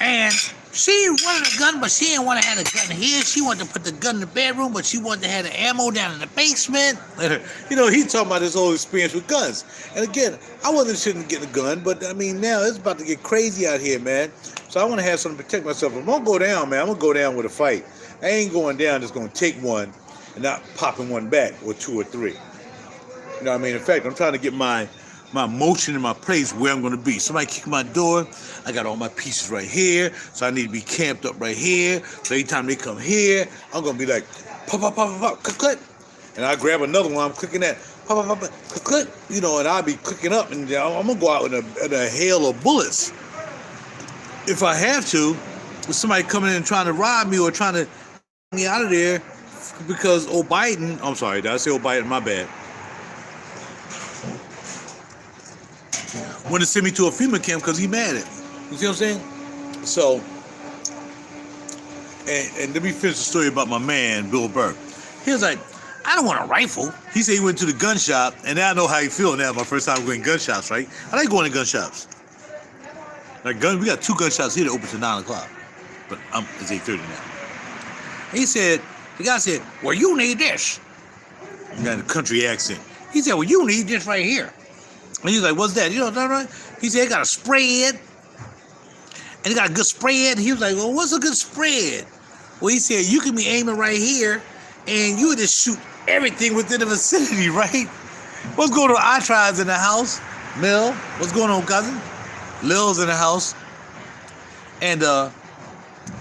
And she wanted a gun, but she didn't want to have a gun here. She wanted to put the gun in the bedroom, but she wanted to have the ammo down in the basement. You know, he talking about his whole experience with guns. And again, I wasn't interested in getting a gun, but I mean, now it's about to get crazy out here, man. So I want to have something to protect myself. If I'm going to go down, man, I'm going to go down with a fight. I ain't going down just going to take one and not popping one back or two or three. You know what I mean? In fact, I'm trying to get my motion in my place where I'm going to be. Somebody kick my door. I got all my pieces right here. So I need to be camped up right here. So anytime they come here, I'm going to be like, pop, pop, pop, pop, click, click. And I grab another one. I'm clicking that, pop, pop, pop, click, click. You know, and I'll be clicking up. And I'm going to go out in a hail of bullets. If I have to, with somebody coming in and trying to rob me or trying to get me out of there because Biden, I'm sorry, did I say Biden? My bad. wanted to send me to a FEMA camp because he mad at me. You see what I'm saying? So, and let me finish the story about my man, Bill Burke. He was like, I don't want a rifle. He said he went to the gun shop, and now I know how he feel now. My first time going to gun shops, right? I like going to gun shops. We got 2 gun shops here that open to 9 o'clock, but it's 8:30 now. And he said, the guy said, well, you need this. He got a country accent. He said, well, you need this right here. And he's like, what's that? You know that, right? He said, it got a spread. And it got a good spread. He was like, well, what's a good spread? Well, he said, you can be aiming right here, and you would just shoot everything within the vicinity, right? What's going on? I tries in the house. Mel, what's going on, cousin? Lil's in the house. And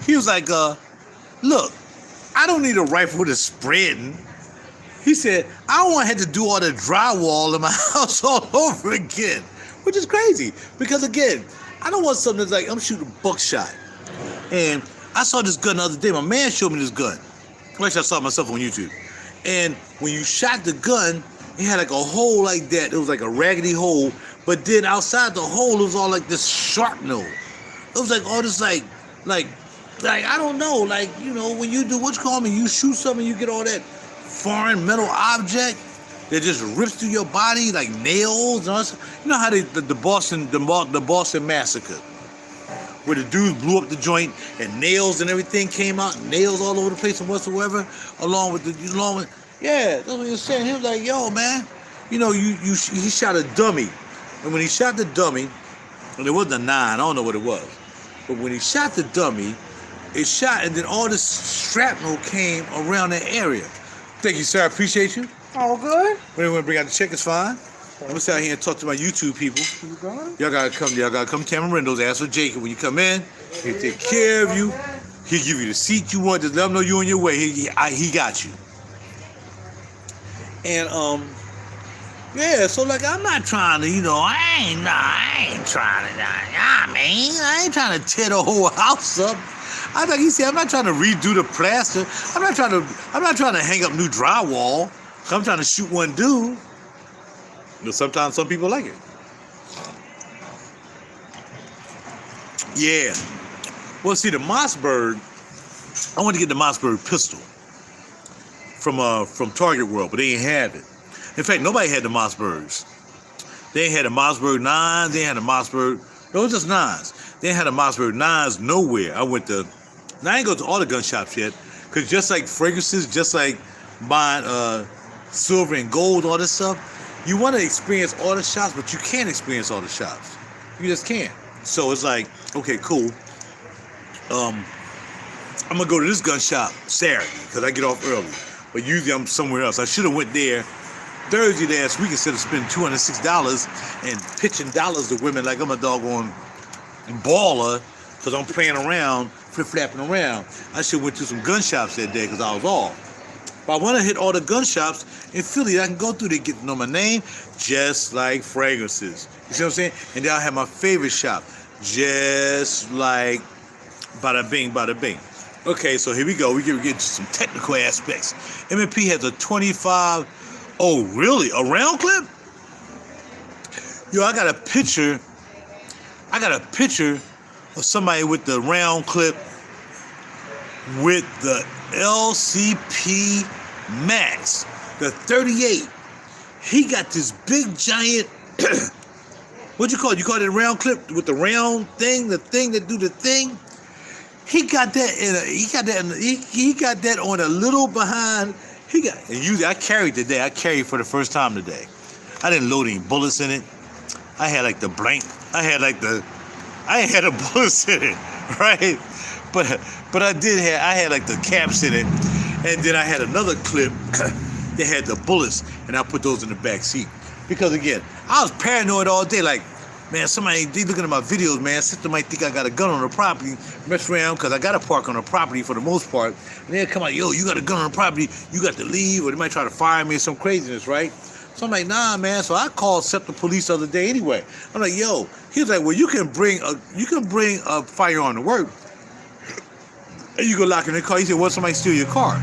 he was like, look, I don't need a rifle that's spreading. He said, I don't want to have to do all the drywall in my house all over again, which is crazy. Because again, I don't want something that's like, I'm shooting buckshot. And I saw this gun the other day. My man showed me this gun. Actually, I saw it myself on YouTube. And when you shot the gun, it had like a hole like that. It was like a raggedy hole. But then outside the hole, it was all like this sharpnel. It was like all this like I don't know, like, you know, when you do what you call me, you shoot something, you get all that foreign metal object that just rips through your body like nails and all that. You know how the Boston Massacre, where the dudes blew up the joint and nails and everything came out, nails all over the place and whatsoever, yeah, that's what he was saying. He was like, yo, man, you know, he shot a dummy. And when he shot the dummy, and it wasn't a 9, I don't know what it was, but when he shot the dummy, it shot, and then all this shrapnel came around that area. Thank you, sir. I appreciate you.
All good.
When they want to bring out the check, it's fine. I'm gonna sit out here and talk to my YouTube people.
You going?
Y'all gotta come Tamarindos. Ask for Jacob when you come in. He'll take care of you. He'll give you the seat you want. Just let him know you're on your way. He got you. And yeah. So like, I'm not trying to, you know, I ain't trying to tear the whole house up. Like he said, I'm not trying to redo the plaster. I'm not trying to hang up new drywall. I'm trying to shoot one dude. You know, sometimes some people like it. Yeah. Well, see, the Mossberg, I wanted to get the Mossberg pistol from Target World, but they didn't have it. In fact, nobody had the Mossbergs. They ain't had the Mossberg 9s. They had the Mossberg. No, it was just 9s. They ain't had the Mossberg 9s nowhere. Now I ain't go to all the gun shops yet, because just like fragrances, just like buying silver and gold, all this stuff, you want to experience all the shops, but you can't experience all the shops. You just can't. So it's like, okay, cool. I'm gonna go to this gun shop Saturday because I get off early. But usually I'm somewhere else. I should have went there Thursday last week instead of spending $206 and pitching dollars to women like I'm a doggone baller because I'm playing around, flip-flapping around. I should have went to some gun shops that day because I was off. But I want to hit all the gun shops in Philly that I can go through. They get to know my name, just like fragrances. You see what I'm saying? And then I have my favorite shop, just like bada bing, bada bing. Okay, so here we go. We get to some technical aspects. M&P has a 25. Oh, really? A round clip? Yo, I got a picture of somebody with the round clip with the LCP Max, the 38. He got this big giant, what'd you call it? You call it a round clip with the round thing, the thing that do the thing? He got that on a little behind. And usually I carried today. I carried for the first time today. I didn't load any bullets in it. I had like the blank. I ain't had the bullets in it, right? But I had like the caps in it, and then I had another clip that had the bullets, and I put those in the back seat. Because again, I was paranoid all day, like, man, they looking at my videos, man. Sister might think I got a gun on the property, mess around, because I got to park on the property for the most part. And they'll come out, yo, you got a gun on the property, you got to leave, or they might try to fire me or some craziness, right? So I'm like, nah, man. So I called the police the other day anyway. I'm like, yo, he was like, well, you can bring a firearm to work, and you go lock in the car. He said, well, somebody steal your car.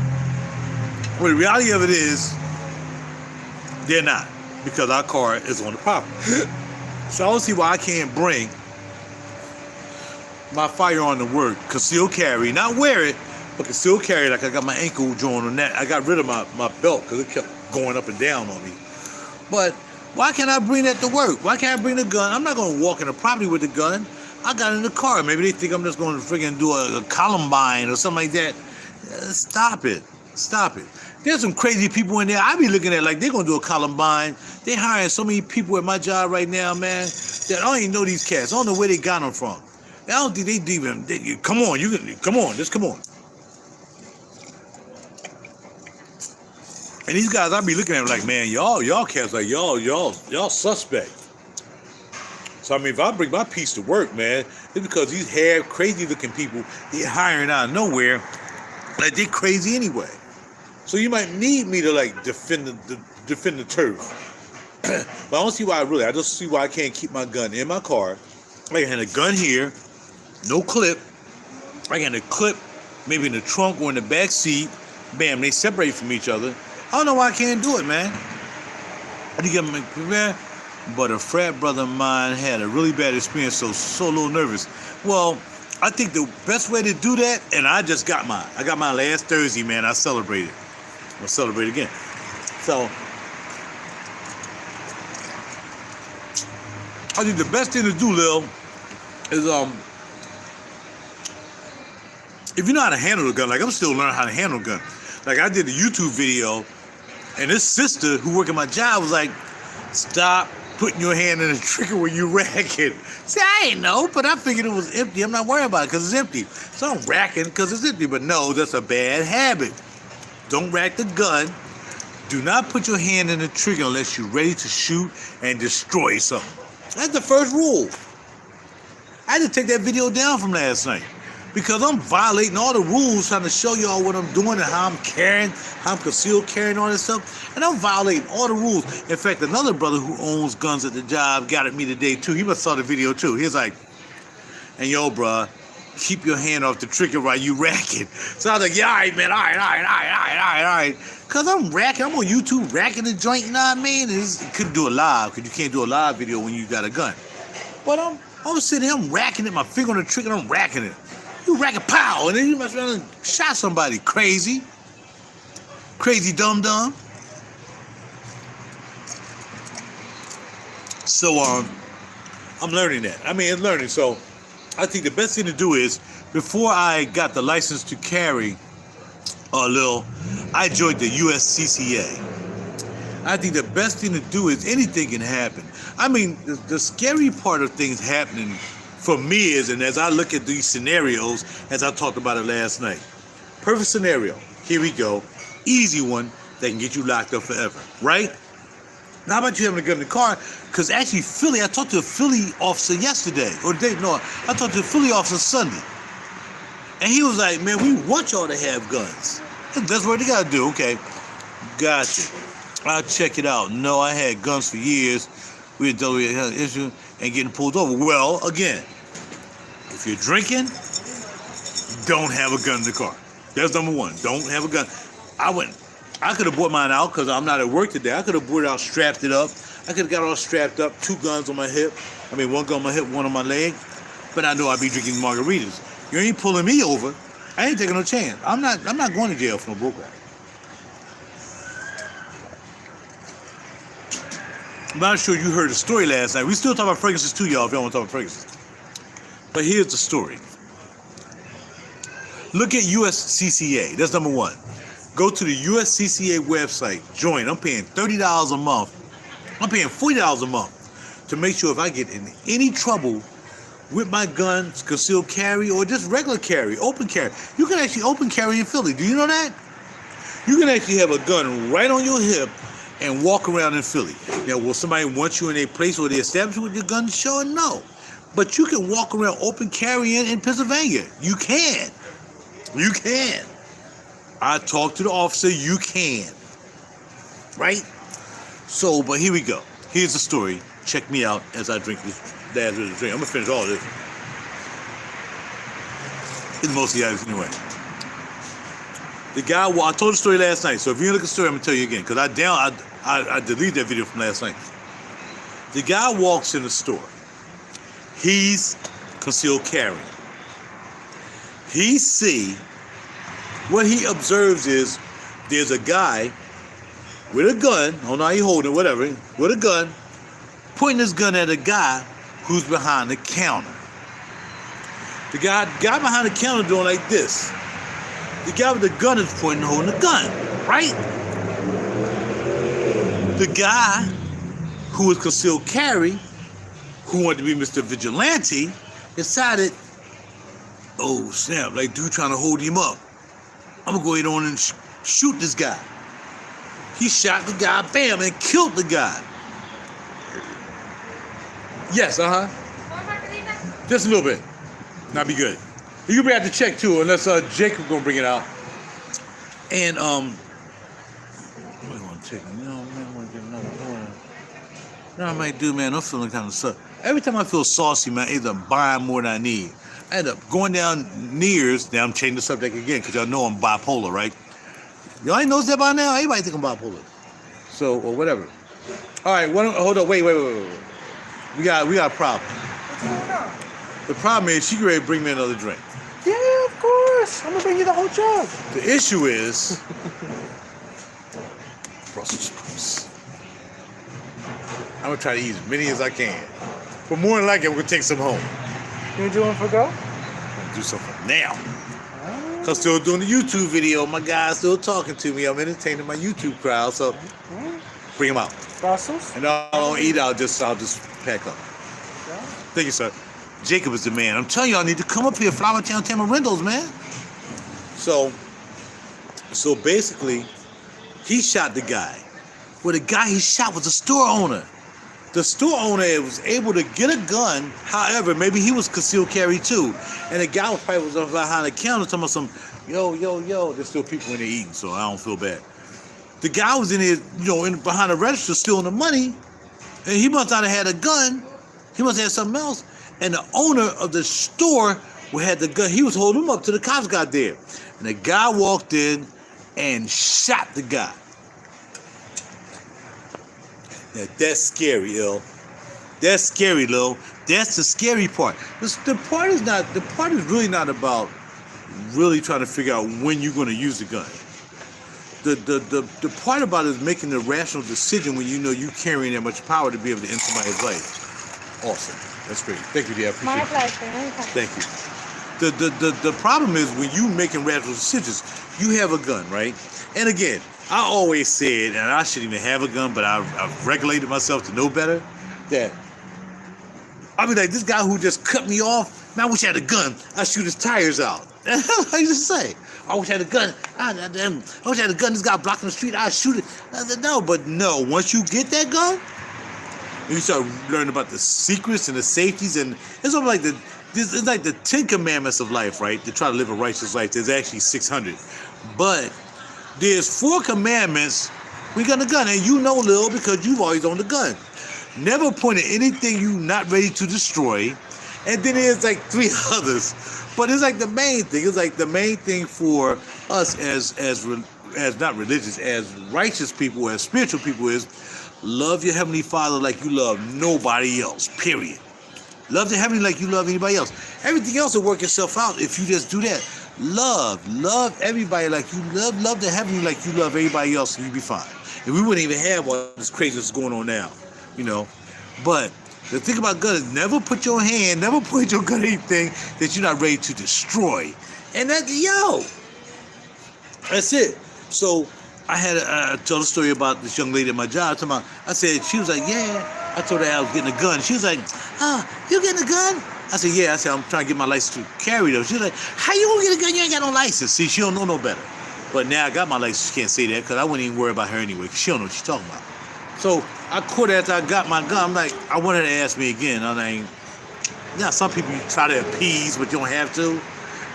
Well, the reality of it is, they're not, because our car is on the property. So I don't see why I can't bring my firearm to work, concealed carry, not wear it, but concealed carry. Like I got my ankle joint on that. I got rid of my belt because it kept going up and down on me. But why can't I bring that to work? Why can't I bring the gun? I'm not going to walk in the property with the gun. I got it in the car. Maybe they think I'm just going to freaking do a Columbine or something like that. Stop it. Stop it. There's some crazy people in there. I be looking at like they're going to do a Columbine. They hiring so many people at my job right now, man, that I don't even know these cats. I don't know where they got them from. I don't think they even. Come on, come on, just come on. And these guys, I be looking at them like, man, y'all cats like y'all suspect. So I mean, if I bring my piece to work, man, it's because these crazy looking people they're hiring out of nowhere, like they're crazy anyway. So you might need me to like defend the turf. But I don't see why I just see why I can't keep my gun in my car. I can have a gun here, no clip. I can have a clip maybe in the trunk or in the back seat. Bam, they separate from each other. I don't know why I can't do it, man. But a frat brother of mine had a really bad experience, so a little nervous. Well, I think the best way to do that, and I just got mine. I got mine last Thursday, man. I celebrated. I'll celebrate again. So I think the best thing to do, Lil, is if you know how to handle a gun, like I'm still learning how to handle a gun. Like I did a YouTube video, and this sister who worked at my job was like, stop putting your hand in the trigger when you racking. See, I ain't know, but I figured it was empty. I'm not worried about it because it's empty. So I'm racking because it's empty. But no, that's a bad habit. Don't rack the gun. Do not put your hand in the trigger unless you're ready to shoot and destroy something. That's the first rule. I had to take that video down from last night because I'm violating all the rules, trying to show y'all what I'm doing and how I'm carrying, how I'm concealed carrying all this stuff. And I'm violating all the rules. In fact, another brother who owns guns at the job got at me today too. He must have saw the video too. He was like, and yo, bruh, keep your hand off the trigger while you racking. So I was like, yeah, all right, man, all right. Because I'm racking. I'm on YouTube racking the joint, you know what I mean? You couldn't do a live because you can't do a live video when you got a gun. But I'm sitting here, I'm racking it, my finger on the trigger, and I'm racking it. You rack a pow, and then you must have shot somebody. Crazy dum-dum. So I'm learning that. I mean, it's learning. So I think the best thing to do is, before I got the license to carry I joined the USCCA. I think the best thing to do is anything can happen. I mean, the scary part of things happening for me is, and as I look at these scenarios, as I talked about it last night, perfect scenario. Here we go. Easy one that can get you locked up forever, right? Now, how about you having a gun in the car? Because actually, Philly, I talked to a Philly officer yesterday, I talked to a Philly officer Sunday. And he was like, man, we want y'all to have guns. That's what they got to do. Okay, gotcha. I'll check it out. No, I had guns for years. We had an issue and getting pulled over. Well, again, if you're drinking, don't have a gun in the car. That's number one. Don't have a gun. I could have brought mine out because I'm not at work today. I could have brought it out, strapped it up. I could have got it all strapped up, 2 guns on my hip. One gun on my hip, 1 on my leg. But I know I'd be drinking margaritas. You ain't pulling me over. I ain't taking no chance. I'm not going to jail for no broke act. I'm not sure you heard the story last night. We still talk about fragrances too, y'all, if y'all want to talk about fragrances. But here's the story. Look at USCCA. That's number one. Go to the USCCA website. Join. I'm paying $30 a month. I'm paying $40 a month to make sure if I get in any trouble with my guns, concealed carry, or just regular carry, open carry. You can actually open carry in Philly. Do you know that? You can actually have a gun right on your hip and walk around in Philly. Now, will somebody want you in a place where they establish with your gun? Sure, no. But you can walk around open carrying in Pennsylvania. You can. You can. I talked to the officer. You can. Right? So, but here we go. Here's the story. Check me out as I drink this last bit of drink. I'm going to finish all this. It's mostly ice anyway. The guy, well, I told the story last night, so if you look at the story, I'm going to tell you again, because I deleted that video from last night. The guy walks in the store. He's concealed carry. He see, what he observes is there's a guy with a gun, I don't know how he holding it, whatever, with a gun, pointing his gun at a guy who's behind the counter. The guy behind the counter doing like this. The guy with the gun is pointing and holding the gun, right? The guy who was concealed carry, who wanted to be Mr. Vigilante, decided, oh snap, like dude trying to hold him up. I'm gonna go ahead on and shoot this guy. He shot the guy, bam, and killed the guy. Yes, just a little bit. That'd be good. You can bring out the check too, unless Jacob gonna bring it out. And what do you want to take? No, man, I want to get another one. No, I might do, man. I'm feeling kind of suck. Every time I feel saucy, man, I end up buying more than I need. I end up going down Nears. Now I'm changing the subject again because y'all know I'm bipolar, right? Y'all ain't knows that by now. Everybody think I'm bipolar. So, or whatever. All right, hold up, wait. We got a problem.
What's going on?
The problem is she ready to bring me another drink.
Yeah, of course. I'm gonna bring you the whole jug.
The issue is Brussels sprouts. I'm gonna try to eat as many as I can. But more than likely, I'm gonna take some home.
You gonna do one for go?
I'm gonna do something now. Cause still doing the YouTube video. My guy's still talking to me. I'm entertaining my YouTube crowd. So bring them out.
Brussels?
And I don't eat. I'll just pack up. Thank you, sir. Jacob is the man. I'm telling y'all, I need to come up here, Flourtown, Tamarindos, man. So basically, he shot the guy. Well, the guy he shot was a store owner. The store owner was able to get a gun. However, maybe he was concealed carry too. And the guy was probably behind the counter talking about some, yo. There's still people in there eating, so I don't feel bad. The guy was in there, behind the register stealing the money. And he must not have had a gun. He must have had something else. And the owner of the store had the gun. He was holding him up till the cops got there. And the guy walked in and shot the guy. Now, that's scary, Lil. That's scary, Lil. That's the scary part. The part is really not about really trying to figure out when you're going to use the gun. The part about it is making the rational decision when you know you're carrying that much power to be able to end somebody's life. Awesome. That's great. Thank you, dear. I appreciate it.
My pleasure.
Thank you. The problem is when you making rational decisions, you have a gun, right? And again, I always said, and I shouldn't even have a gun, but I've regulated myself to know better, that I'll be like, this guy who just cut me off, man, I wish I had a gun. I'd shoot his tires out. That's what I used to say. I wish I had a gun. I wish I had a gun. This guy blocking the street, I'd shoot it. No, once you get that gun, you start learning about the secrets and the safeties, and it's almost like it's like the 10 commandments of life, right? To try to live a righteous life. There's actually 600, but there's 4 commandments. We got a gun, and you know, Lil, because you've always owned a gun. Never point at anything you not ready to destroy, and then there's like 3 others. But it's like the main thing. It's like the main thing for us as not religious, as righteous people, as spiritual people is. Love your Heavenly Father like you love nobody else, period. Love the Heavenly like you love anybody else. Everything else will work itself out if you just do that. Love everybody like you love the Heavenly like you love everybody else, and you'd be fine. And we wouldn't even have all this craziness going on now, But the thing about guns is never point your gun at anything that you're not ready to destroy. And that's it. So I told a story about this young lady at my job. I said, she was like, yeah. I told her I was getting a gun. She was like, you getting a gun? I said, yeah. I said, I'm trying to get my license to carry though. She was like, how you gonna get a gun? You ain't got no license. See, she don't know no better. But now I got my license. She can't say that because I wouldn't even worry about her anyway because she don't know what she's talking about. So I quit after I got my gun. I'm like, I wanted her to ask me again. I'm like, some people you try to appease, but you don't have to.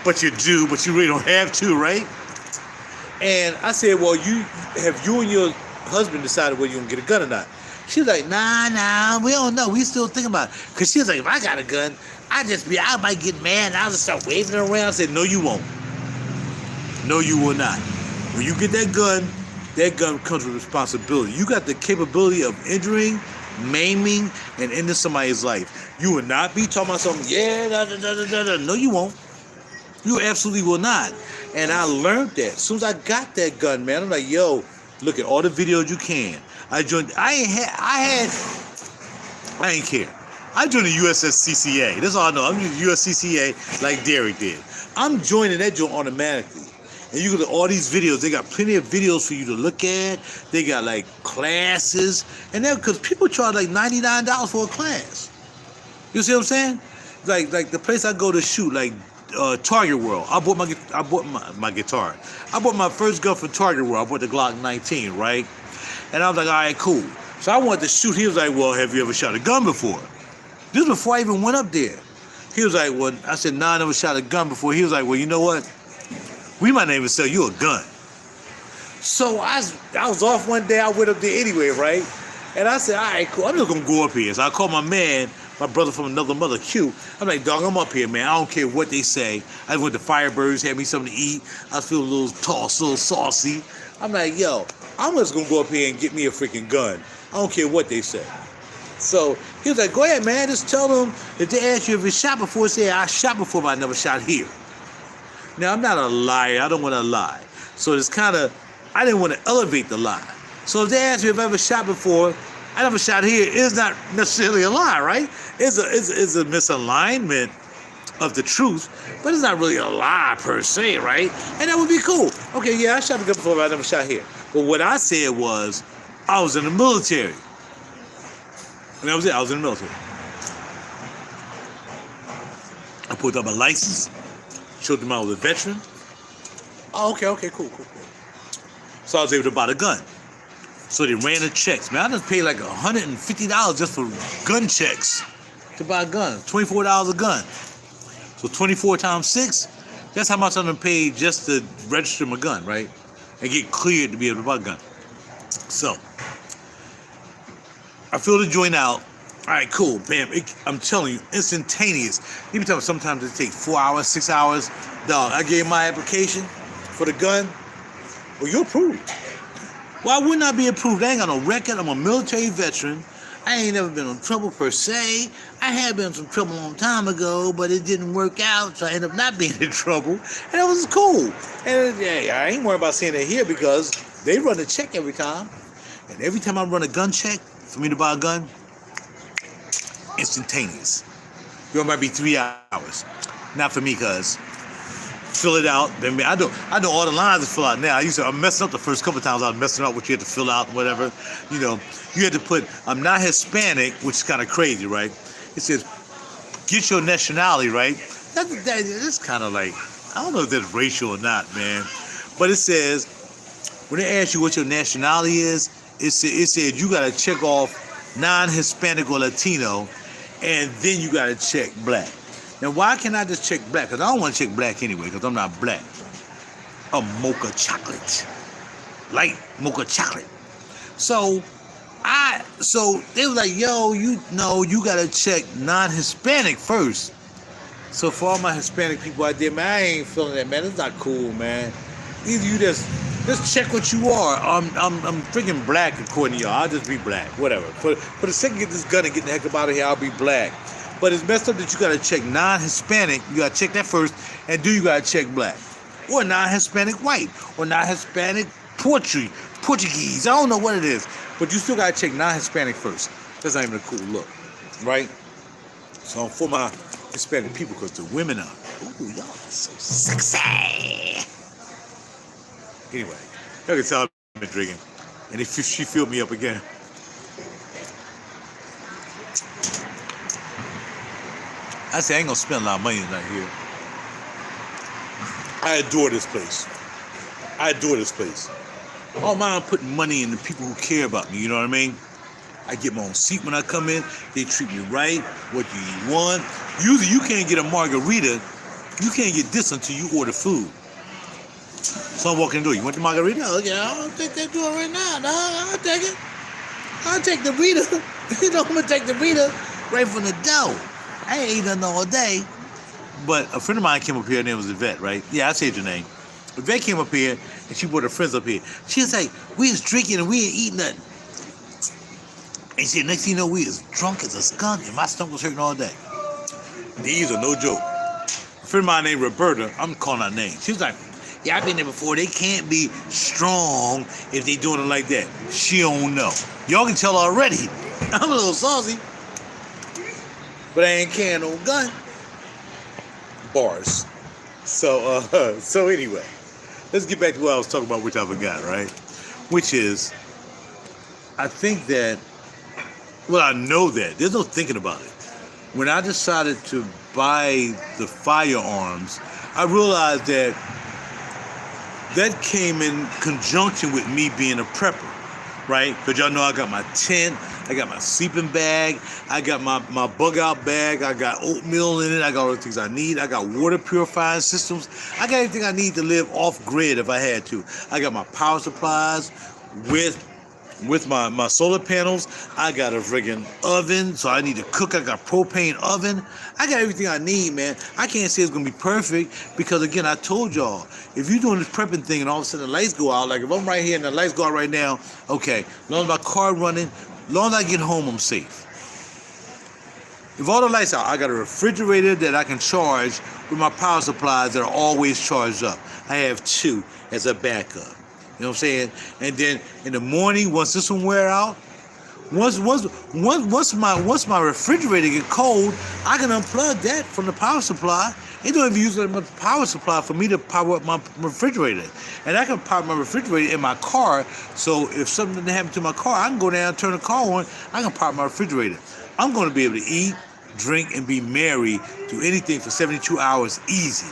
But you do, but you really don't have to, right? And I said, well, you and your husband decided whether you're going to get a gun or not? She was like, nah, we don't know. We still thinking about it. Because she was like, if I got a gun, I might get mad and I'll just start waving it around. I said, no, you won't. No, you will not. When you get that gun comes with responsibility. You got the capability of injuring maiming and ending somebody's life. You will not be talking about something, yeah, da, da, da, da, da. No, you won't. You absolutely will not. And I learned that. As soon as I got that gun, man, I'm like, yo, look at all the videos you can. I ain't care. I joined the USSCCA. That's all I know. I'm doing USCCA like Derek did. I'm joining that joint automatically. And you go to all these videos. They got plenty of videos for you to look at. They got like classes. And then because people charge like $99 for a class. You see what I'm saying? Like the place I go to shoot, like Target World. I bought my guitar. I bought my first gun for Target World. I bought the Glock 19, right? And I was like, all right, cool. So I wanted to shoot. He was like, well, have you ever shot a gun before? This was before I even went up there. He was like, well, I said, no, I never shot a gun before. He was like, well, you know what? We might not even sell you a gun. So I was off one day. I went up there anyway, right? And I said, all right, cool. I'm just going to go up here. So I called my man, my brother from another mother, Q. I'm like, dog, I'm up here, man. I don't care what they say. I went to Firebirds, had me something to eat. I feel a little tossed, a little saucy. I'm like, yo, I'm just going to go up here and get me a freaking gun. I don't care what they say. So he was like, go ahead, man. Just tell them if they ask you if you shot before, say, I shot before, but I never shot here. Now, I'm not a liar. I don't want to lie. So it's kind of, I didn't want to elevate the lie. So if they ask me if I ever shot before, I never shot here, it's not necessarily a lie, right? It's a misalignment of the truth, but it's not really a lie per se, right? And that would be cool. Okay, yeah, I shot a gun before, but I never shot here. But what I said was, I was in the military. And that was it. I was in the military. I pulled up my license, showed them I was a veteran. Oh, okay, cool. So I was able to buy the gun. So they ran the checks. Man, I just paid like $150 just for gun checks to buy a gun. $24 a gun. So 24 times 6, that's how much I'm gonna pay just to register my gun, right? And get cleared to be able to buy a gun. So I fill the joint out. All right, cool, bam. I'm telling you, instantaneous. You be telling me sometimes it takes 4 hours, 6 hours. Dog, I gave my application for the gun. Well, you're approved. Well, I would not be approved. I ain't got no record. I'm a military veteran. I ain't never been in trouble per se. I had been in some trouble a long time ago, but it didn't work out, so I ended up not being in trouble. And it was cool. And I ain't worried about saying that here because they run a check every time. And every time I run a gun check for me to buy a gun, instantaneous. It might be 3 hours. Not for me, cuz fill it out. Then I know all the lines to fill out now. I'm messing up the first couple of times. I was messing up what you had to fill out, whatever. You know, you had to put, I'm not Hispanic, which is kind of crazy, right? It says, get your nationality, right? That's kind of like, I don't know if that's racial or not, man. But it says, when they ask you what your nationality is, it said you got to check off non-Hispanic or Latino, and then you got to check black. Now, why can't I just check black? Because I don't want to check black anyway, because I'm not black. A mocha chocolate. Light mocha chocolate. So they was like, yo, you know, you got to check non-Hispanic first. So for all my Hispanic people out there, man, I ain't feeling that, man. It's not cool, man. Either you just check what you are. I'm freaking black according to y'all. I'll just be black, whatever. For the sake of get this gun and get the heck up out of here, I'll be black. But it's messed up that you gotta check non-Hispanic. You gotta check that first, and you gotta check black, or non-Hispanic white, or non-Hispanic Portuguese. I don't know what it is, but you still gotta check non-Hispanic first. That's not even a cool look, right? So I'm for my Hispanic people, because the women are, ooh, y'all are so sexy. Anyway, y'all can tell I've been drinking, and she filled me up again. I said I ain't gonna spend a lot of money tonight here. I adore this place. I don't mind putting money in the people who care about me, you know what I mean? I get my own seat when I come in. They treat me right. What do you want? Usually you can't get a margarita. You can't get this until you order food. So I'm walking in the door. You want the margarita? Oh, yeah, I'll take that door right now. No, I'll take it. I'll take the Rita. You know, I'm gonna take the Rita right from the dough. I ain't eating nothing all day. But a friend of mine came up here, her name was Yvette, right? Yeah, I said your name. Yvette came up here, and she brought her friends up here. She was like, we was drinking and we ain't eating nothing. And shit, next thing you know, we as drunk as a skunk, and my stomach was hurting all day. These are no joke. A friend of mine named Roberta, I'm calling her name. She was like, yeah, I've been there before. They can't be strong if they doing it like that. She don't know. Y'all can tell already. I'm a little saucy. But I ain't carrying no gun. Bars. So anyway, let's get back to what I was talking about, which I forgot, right? Which is, I think that, well, I know that. There's no thinking about it. When I decided to buy the firearms, I realized that came in conjunction with me being a prepper, right? Because y'all know I got my tent, I got my sleeping bag, I got my bug out bag, I got oatmeal in it, I got all the things I need, I got water purifying systems, I got everything I need to live off grid if I had to. I got my power supplies with my solar panels. I got a friggin' oven, so I need to cook. I got propane oven. I got everything I need, man. I can't say it's gonna be perfect because, again, I told y'all, if you're doing this prepping thing and all of a sudden the lights go out, like if I'm right here and the lights go out right now, okay, as long as my car running, as long as I get home, I'm safe. If all the lights out, I got a refrigerator that I can charge with my power supplies that are always charged up. I have 2 as a backup. You know what I'm saying? And then in the morning, once this one wear out, once my refrigerator get cold, I can unplug that from the power supply. It don't even use that much power supply for me to power up my refrigerator. And I can power my refrigerator in my car, so if something didn't happen to my car, I can go down, turn the car on, I can power my refrigerator. I'm going to be able to eat, drink, and be merry, do anything for 72 hours easy.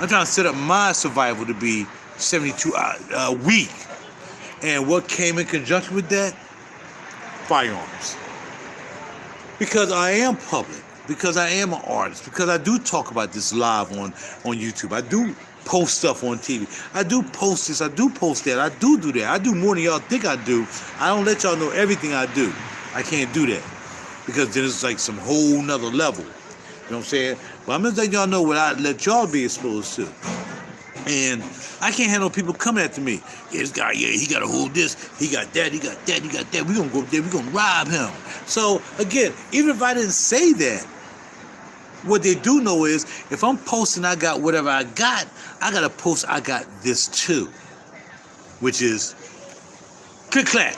I'm trying to set up my survival to be 72 a week. And what came in conjunction with that? Firearms. Because I am public, because I am an artist, because I do talk about this live on YouTube. I do post stuff on TV. I do post this, I do post that, I do that. I do more than y'all think I do. I don't let y'all know everything I do. I can't do that, because then it's like some whole nother level. You know what I'm saying? But I'm just letting y'all know what I let y'all be exposed to. And I can't handle people coming after me. Yeah, this guy, yeah, he got to hold this. He got that, he got that, he got that. We're going to go up there, we're going to rob him. So, again, even if I didn't say that, what they do know is if I'm posting I got whatever I got to post I got this too. Which is, click-clack.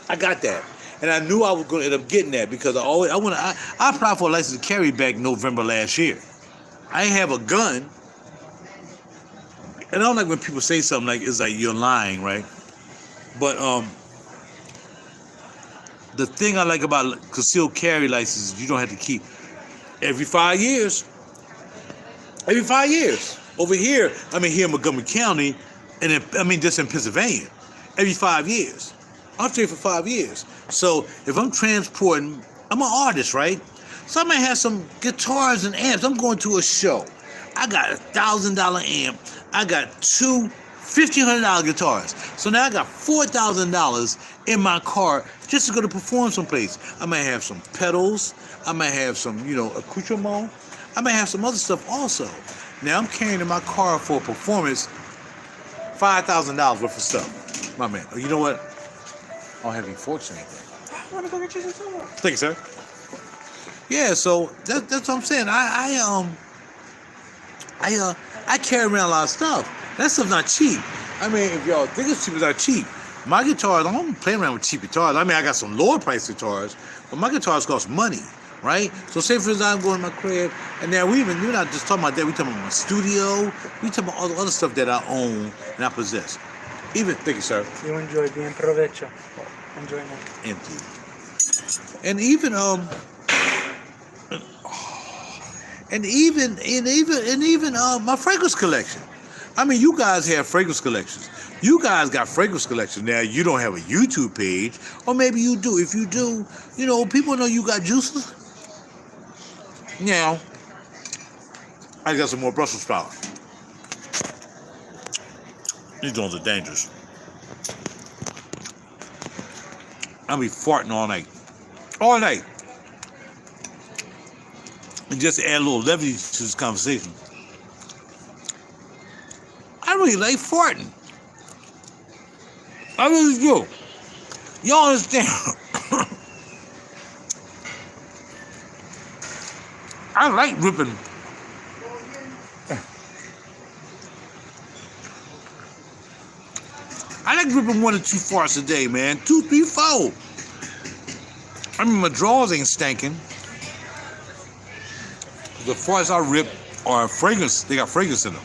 I got that. And I knew I was going to end up getting that because I applied for a license to carry back November last year. I ain't have a gun. And I don't like when people say something like, it's like you're lying, right? But the thing I like about concealed carry licenses is you don't have to keep every 5 years. Every 5 years. Over here, here in Montgomery County, and just in Pennsylvania, every 5 years. I've trained for 5 years. So if I'm transporting, I'm an artist, right? So I might have some guitars and amps. I'm going to a show. I got $1,000 amp. I got 2 $1,500 guitars. So now I got $4,000 in my car just to go to perform someplace. I might have some pedals. I might have some, accoutrement. I might have some other stuff also. Now I'm carrying in my car for a performance $5,000 worth of stuff. My man. Oh, you know what? I don't have any forks or anything.
I want to go get you some more.
Thank you, sir. Yeah, so that's what I'm saying. I carry around a lot of stuff. That stuff's not cheap. If y'all think it's cheap, it's not cheap. My guitars, I don't play around with cheap guitars. I got some lower price guitars, but my guitars cost money, right? So say for instance, I'm going to my crib, and now we're not just talking about that. We're talking about my studio. We're talking about all the other stuff that I own and I possess. Thank you, sir.
You enjoy being provecho. Enjoy that.
Empty. And even my fragrance collection. You guys have fragrance collections. You guys got fragrance collections. Now, you don't have a YouTube page, or maybe you do. If you do, people know you got juices. Now, I got some more Brussels sprouts. These ones are dangerous. I'll be farting all night. All night. And just to add a little levity to this conversation, I really like farting. I really do. Y'all understand? I like ripping. I like ripping 1 or 2 farts a day, man. 2, 3, 4. I mean, my drawers ain't stinking. The farts I rip are fragrance. They got fragrance in them.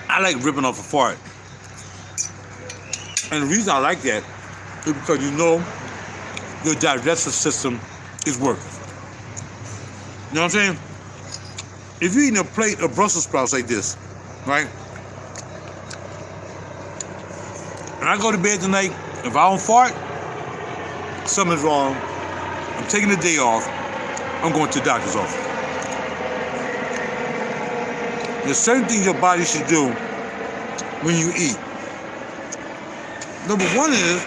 I like ripping off a fart. And the reason I like that is because you know your digestive system is working. You know what I'm saying? If you're eating a plate of Brussels sprouts like this, right? And I go to bed tonight, if I don't fart, something's wrong. I'm taking the day off. I'm going to the doctor's office. There's certain things your body should do when you eat. Number one is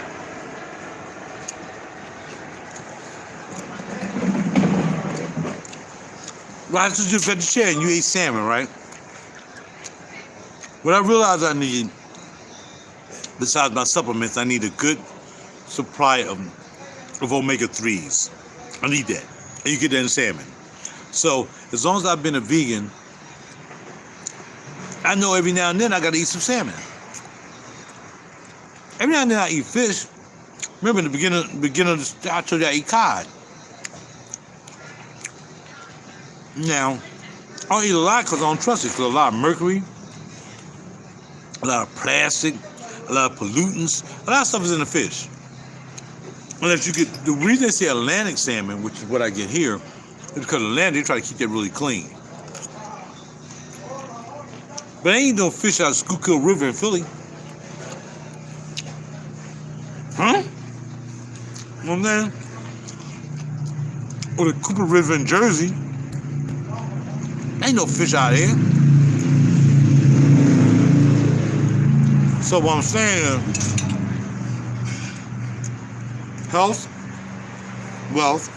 right since you got the chair and you ate salmon, right? What I realized I need, besides my supplements, I need a good supply of omega-3s. I need that. And you get that in salmon. So as long as I've been a vegan, I know every now and then I gotta eat some salmon. Every now and then I eat fish. Remember in the beginning of the, I told you I eat cod. Now, I don't eat a lot because I don't trust it. Because a lot of mercury, a lot of plastic, a lot of pollutants, a lot of stuff is in the fish. Unless you get, the reason they say Atlantic salmon, which is what I get here, is because Atlantic, they try to keep that really clean. But I ain't no fish out of Schuylkill River in Philly. Huh? You know what I'm saying? Or the Cooper River in Jersey. Ain't no fish out here. So what I'm saying is, health, wealth,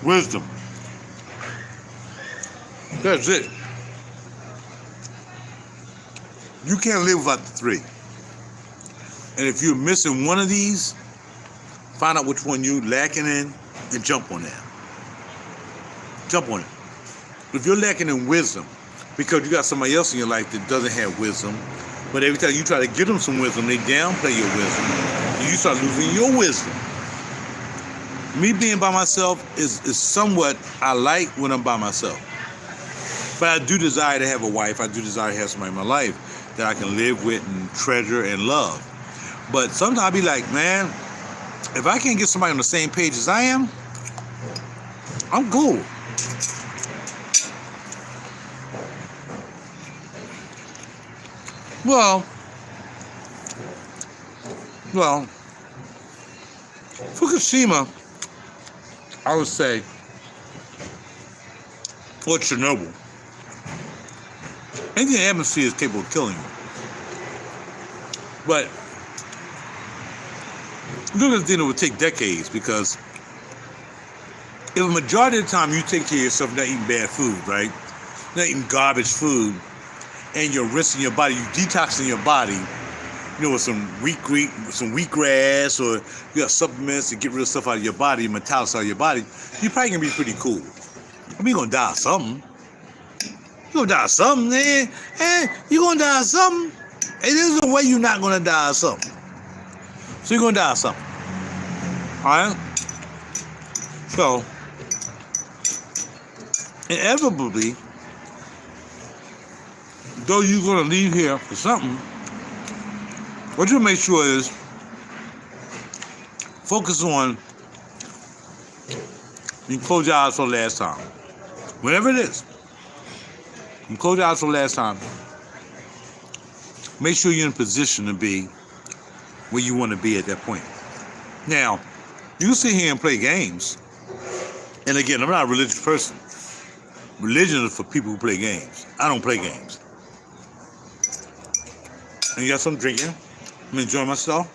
wisdom. That's it. You can't live without the 3. And if you're missing one of these, find out which one you're lacking in and jump on that. Jump on it. If you're lacking in wisdom, because you got somebody else in your life that doesn't have wisdom, but every time you try to give them some wisdom, they downplay your wisdom, and you start losing your wisdom. Me being by myself is somewhat I like when I'm by myself. But I do desire to have a wife. I do desire to have somebody in my life that I can live with and treasure and love. But sometimes I'll be like, man, if I can't get somebody on the same page as I am, I'm cool. Well, Fukushima, I would say, or Chernobyl. Anything in the atmosphere is capable of killing you. But look at the thing that would take decades, because if a majority of the time you take care of yourself, not eating bad food, right? Not eating garbage food, and you're rinsing your body, you detoxing your body, you know, with some wheatgrass, or you got supplements to get rid of stuff out of your body, metallics out of your body, you're probably gonna be pretty cool. I mean, you're gonna die of something. You're gonna die of something, man. You're gonna die of something. And there's no way you're not gonna die of something. So you're gonna die of something. Alright? So, inevitably, though you're gonna leave here for something, what you make sure is focus on, you close your eyes for the last time. Whatever it is, you close your eyes for the last time. Make sure you're in a position to be where you want to be at that point. Now, you can sit here and play games. And again, I'm not a religious person. Religion is for people who play games. I don't play games. And you got some drinking. I'm enjoying myself.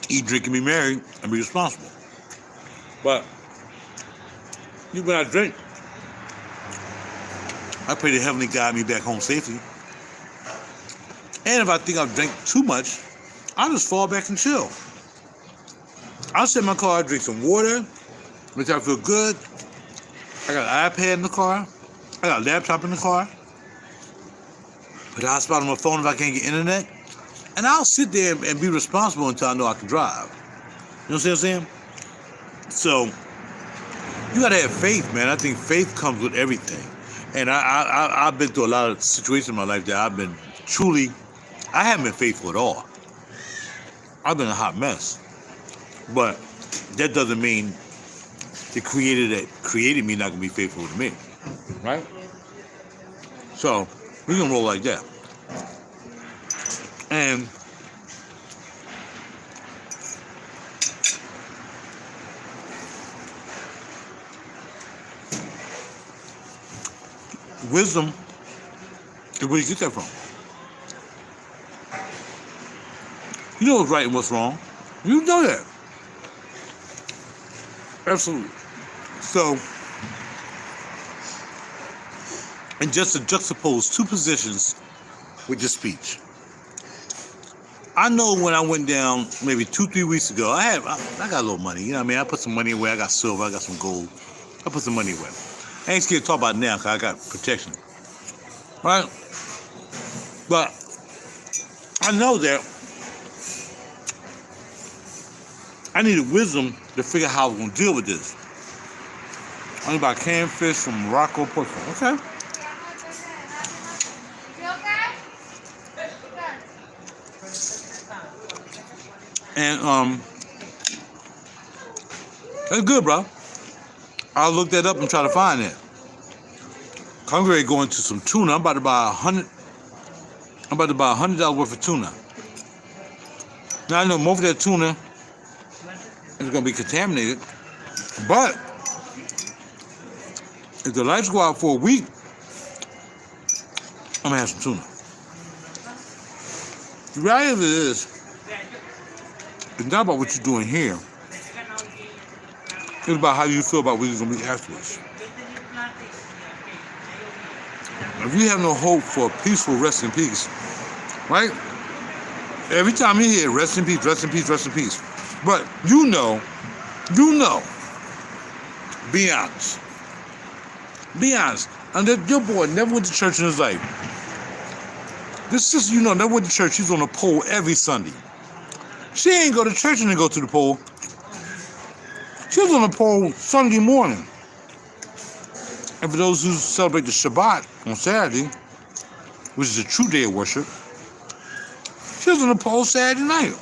Eat, drink, and be married, and be responsible. But when I drink, I pray the heavenly guide me back home safely. And if I think I've drank too much, I just fall back and chill. I'll sit in my car, drink some water, make sure I feel good. I got an iPad in the car. I got a laptop in the car. Put a hotspot on my phone if I can't get internet. And I'll sit there and be responsible until I know I can drive. You know what I'm saying? So, you gotta have faith, man. I think faith comes with everything. And I've been through a lot of situations in my life that I've been truly, I haven't been faithful at all. I've been a hot mess. But that doesn't mean the creator that created me not gonna be faithful to me. Right? So, we can roll like that. And wisdom is where you get that from. You know what's right and what's wrong. You know that. Absolutely. So, and just to juxtapose two positions with your speech. I know when I went down maybe 2-3 weeks ago, I got a little money. You know what I mean? I put some money away. I got silver. I got some gold. I put some money away. I ain't scared to talk about it now because I got protection. Right? But I know that I needed wisdom to figure out how I was going to deal with this. I'm going to buy canned fish from Morocco, Portugal. Okay. And that's good, bro. I'll look that up and try to find that. I'm ready to go into some tuna. I'm about to buy $100 worth of tuna. Now I know most of that tuna is gonna be contaminated, but if the lights go out for a week, I'm gonna have some tuna. The reality of it is, it's not about what you're doing here. It's about how you feel about what you're going to be afterwards. If you have no hope for a peaceful rest in peace, right? Every time you hear rest in peace, rest in peace, rest in peace. But you know, be honest. Be honest. And that your boy never went to church in his life. This sister, never went to church. She's on a pole every Sunday. She ain't go to church and then go to the pole. She was on the pole Sunday morning. And for those who celebrate the Shabbat on Saturday, which is a true day of worship, she was on the pole Saturday night.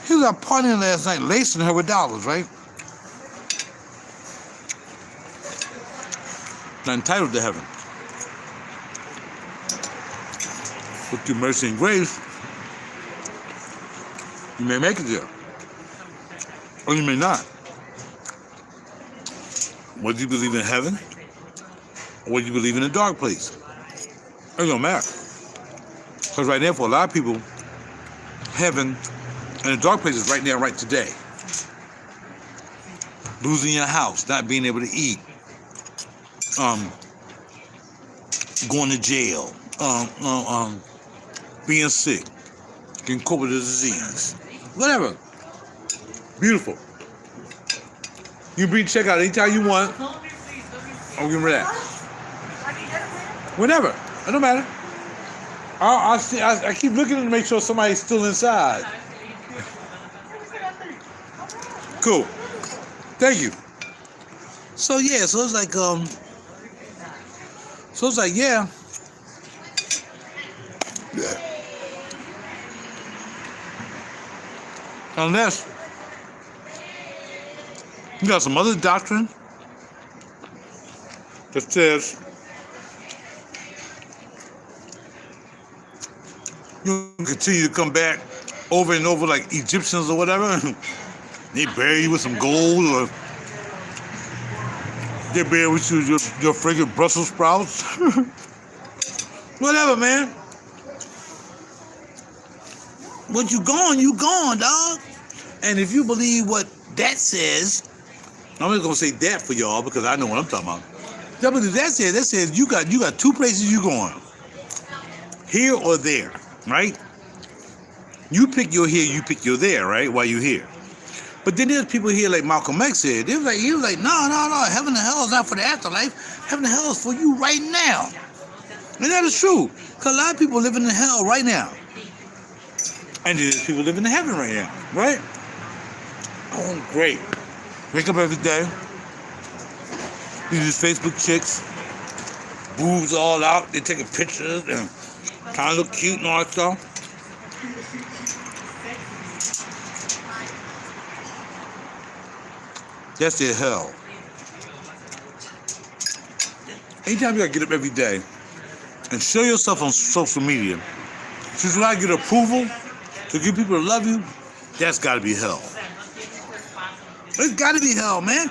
He was out partying last night, lacing her with dollars, right? Not entitled to heaven. But through mercy and grace, you may make it there. Or you may not. Whether you believe in heaven, or whether you believe in a dark place. It don't matter. Because right now, for a lot of people, heaven and the dark place is right now, right today. Losing your house, not being able to eat, going to jail, being sick, getting caught with a disease, whatever. Beautiful. You can check out anytime you want. Or we can relax. Whenever. It don't matter. I keep looking to make sure somebody's still inside. Cool. Thank you. So yeah, so it's like, yeah. Unless you got some other doctrine that says you continue to come back over and over like Egyptians or whatever. They bury you with some gold, or they bury with you your friggin' Brussels sprouts. Whatever, man. Once you gone, dog. And if you believe what that says, I'm just gonna say that for y'all because I know what I'm talking about. That says you got two places you going. Here or there, right? You pick your here, you pick your there, right? While you're here. But then there's people here like Malcolm X said. He was like, no. Heaven and hell is not for the afterlife. Heaven and hell is for you right now. And that is true. Because a lot of people living in hell right now. And there's people living in heaven right now, right? Oh, great. Wake up every day. These Facebook chicks, boobs all out. They taking pictures and trying to look cute and all that stuff. That's their hell. Anytime you gotta get up every day and show yourself on social media, to try to get approval, to get people to love you, that's gotta be hell. It's gotta be hell, man.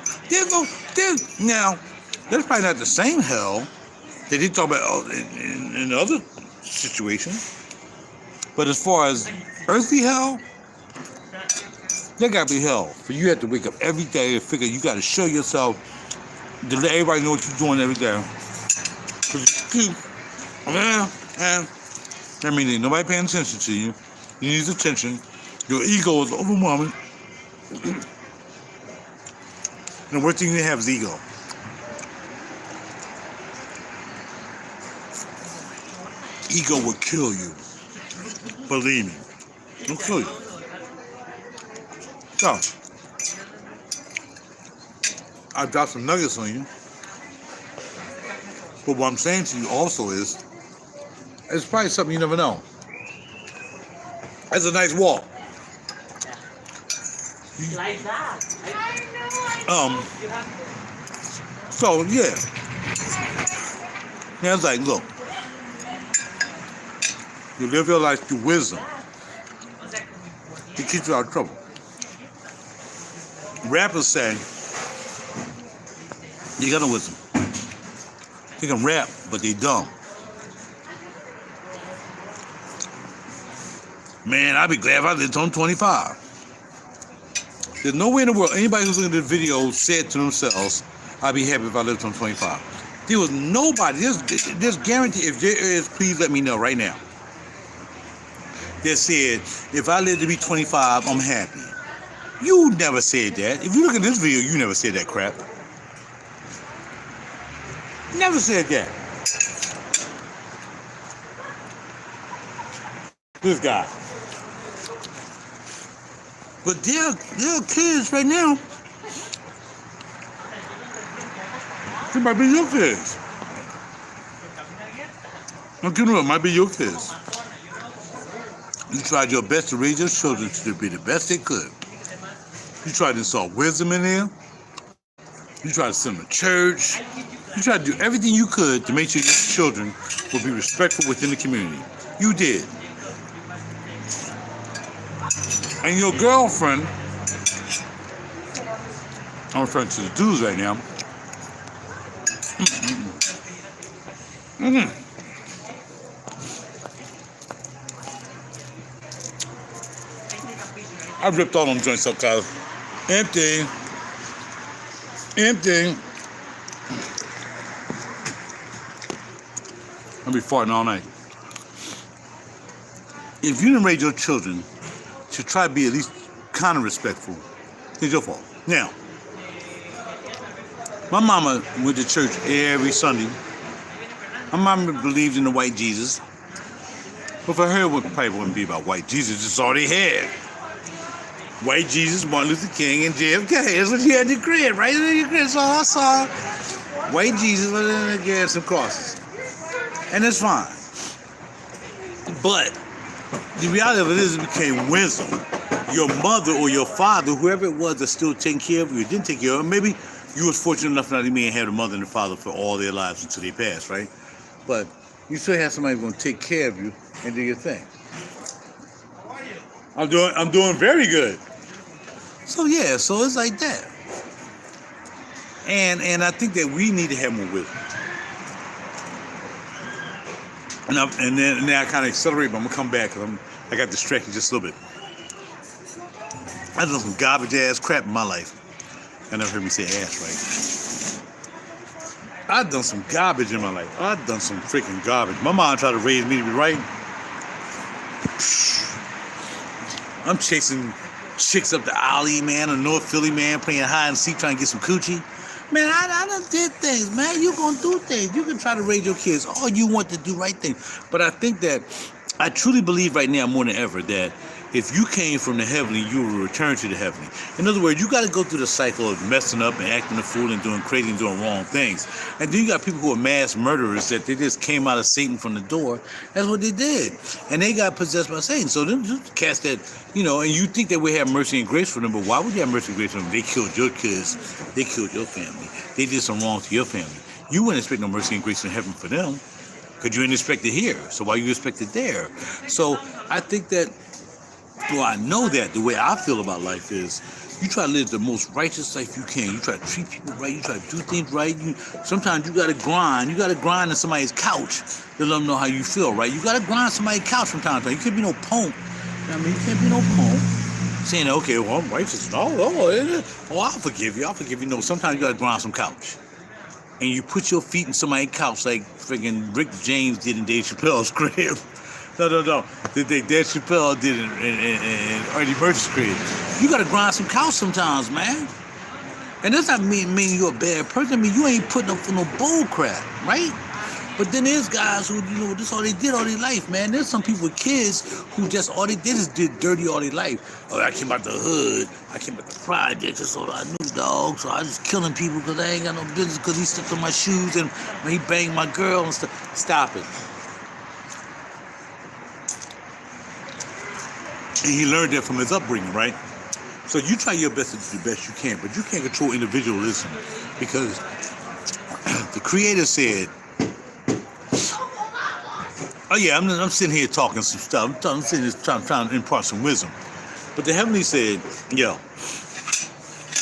Now, that's probably not the same hell that he talk about in other situations. But as far as earthly hell, there gotta be hell. For you have to wake up every day and figure you gotta show yourself to let everybody know what you're doing every day. That means ain't nobody paying attention to you. You need attention. Your ego is overwhelming. And the worst thing you have is ego. Ego will kill you. Believe me. It'll kill you. So, I dropped some nuggets on you. But what I'm saying to you also is, it's probably something you never know. That's a nice walk.
Like that.
So yeah. Now it's like, look, you live your life through wisdom. It keeps you out of trouble. Rappers say, you got no wisdom. They can rap, but they dumb. Man, I'd be glad if I lived on 25. There's no way in the world anybody who's looking at this video said to themselves, I'd be happy if I lived on 25. There was nobody, there's guarantee, if there is, please let me know right now. That said, if I live to be 25, I'm happy. You never said that. If you look at this video, you never said that crap. Never said that. This guy. But there are kids right now. It might be your kids. Don't you know, it might be your kids. You tried your best to raise your children to be the best they could. You tried to install wisdom in them. You tried to send them to church. You tried to do everything you could to make sure your children will be respectful within the community. You did. And your girlfriend, I'm referring to the dudes right now. I ripped all them joints up, guys. Empty. I'll be farting all night. If you didn't raise your children to try to be at least kind of respectful, it's your fault. Now, my mama went to church every Sunday. My mama believed in the white Jesus. But for her, it probably wouldn't be about white Jesus. It's all they had. White Jesus, Martin Luther King, and JFK. That's what you had to create, right? So I saw white Jesus, but then they had some crosses. And that's fine. But the reality of it is, it became wisdom. Your mother or your father, whoever it was that's still taking care of you, didn't take care of you. Maybe you was fortunate enough not to be and have a mother and a father for all their lives until they passed, right? But you still have somebody who's going to take care of you and do your thing. I'm doing very good. So yeah, so it's like that. And I think that we need to have more wisdom. And then I kind of accelerate, but I'm gonna come back because I got distracted just a little bit. I've done some garbage ass crap in my life. I never heard me say ass right. I've done some garbage in my life. I've done some freaking garbage. My mom tried to raise me to be right. I'm chasing chicks up the alley, man, or North Philly, man, playing hide and seek, trying to get some coochie. Man, I done did things, man. You gonna do things. You can try to raise your kids all you want to do right thing. But I think that I truly believe right now more than ever that if you came from the heavenly, you will return to the heavenly. In other words, you got to go through the cycle of messing up and acting a fool and doing crazy and doing wrong things. And then you got people who are mass murderers that they just came out of Satan from the door. That's what they did. And they got possessed by Satan. So them cats that, and you think that we have mercy and grace for them, but why would you have mercy and grace for them? They killed your kids. They killed your family. They did some wrong to your family. You wouldn't expect no mercy and grace in heaven for them because you didn't expect it here. So why you expect it there? So I think that, well, I know that the way I feel about life is you try to live the most righteous life you can. You try to treat people right. You try to do things right. Sometimes you got to grind. You got to grind on somebody's couch to let them know how you feel, right? You got to grind somebody's couch from time to time. You can't be no punk. You can't be no punk saying, okay, well, I'm righteous. I'll forgive you. I'll forgive you. No, sometimes you got to grind some couch. And you put your feet in somebody's couch like freaking Rick James did in Dave Chappelle's crib. No. Dave Chappelle did in Eddie Murphy's crib. You gotta grind some couch sometimes, man. And that's not mean you're a bad person. I mean, you ain't putting up for no bull crap, right? But then there's guys who, this all they did all their life, man. There's some people with kids who just all they did is did dirty all their life. Oh, I came out the hood. I came out the project. That's all I knew, dog. So I just killing people because I ain't got no business because he stepped on my shoes and he banged my girl and stuff. Stop it. And he learned that from his upbringing, right? So you try your best to do the best you can, but you can't control individualism because the Creator said, oh yeah, I'm sitting here talking some stuff. I'm sitting here trying to impart some wisdom. But the Heavenly said,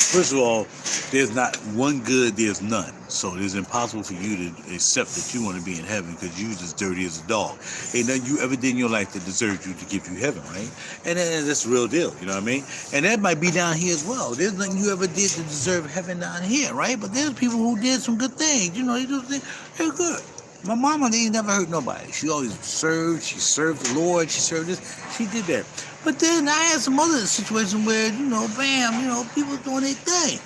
first of all, there's not one good, there's none. So it's impossible for you to accept that you want to be in heaven because you're as dirty as a dog. Ain't nothing you ever did in your life that deserves you to give you heaven, right? And that's the real deal, you know what I mean? And that might be down here as well. There's nothing you ever did to deserve heaven down here, right? But there's people who did some good things, they do things, they're good. My mama, they ain't never hurt nobody. She always served. She served the Lord. She served this. She did that. But then I had some other situations where, people doing their thing.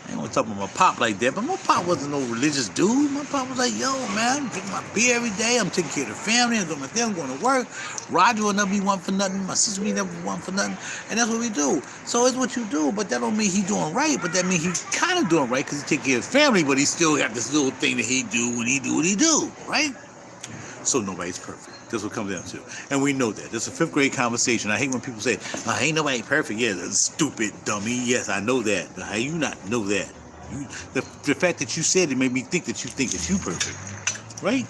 I ain't gonna talk about my pop like that, but my pop wasn't no religious dude. My pop was like, yo, man, I'm drinking my beer every day. I'm taking care of the family. I'm doing my thing. I'm going to work. Roger will never be one for nothing. My sister will never be one for nothing. And that's what we do. So it's what you do, but that don't mean he doing right. But that means he kind of doing right because he take care of his family, but he still got this little thing that he do when he do what he do, right? So nobody's perfect. That's what it comes down to. And we know that. That's a fifth grade conversation. I hate when people say, ain't nobody perfect. Yeah, that's stupid, dummy. Yes, I know that. But how you not know that? The fact that you said it made me think that you perfect. Right?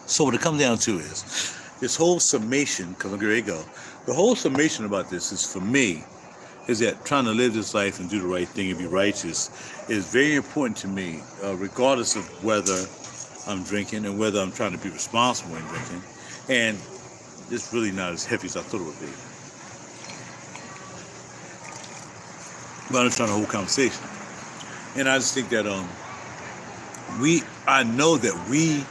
So what it comes down to is, this whole summation, because here you go. The whole summation about this is, for me, is that trying to live this life and do the right thing and be righteous is very important to me, regardless of whether I'm drinking and whether I'm trying to be responsible in drinking. And it's really not as heavy as I thought it would be. But I'm just trying to hold conversation. And I just think that I know that we,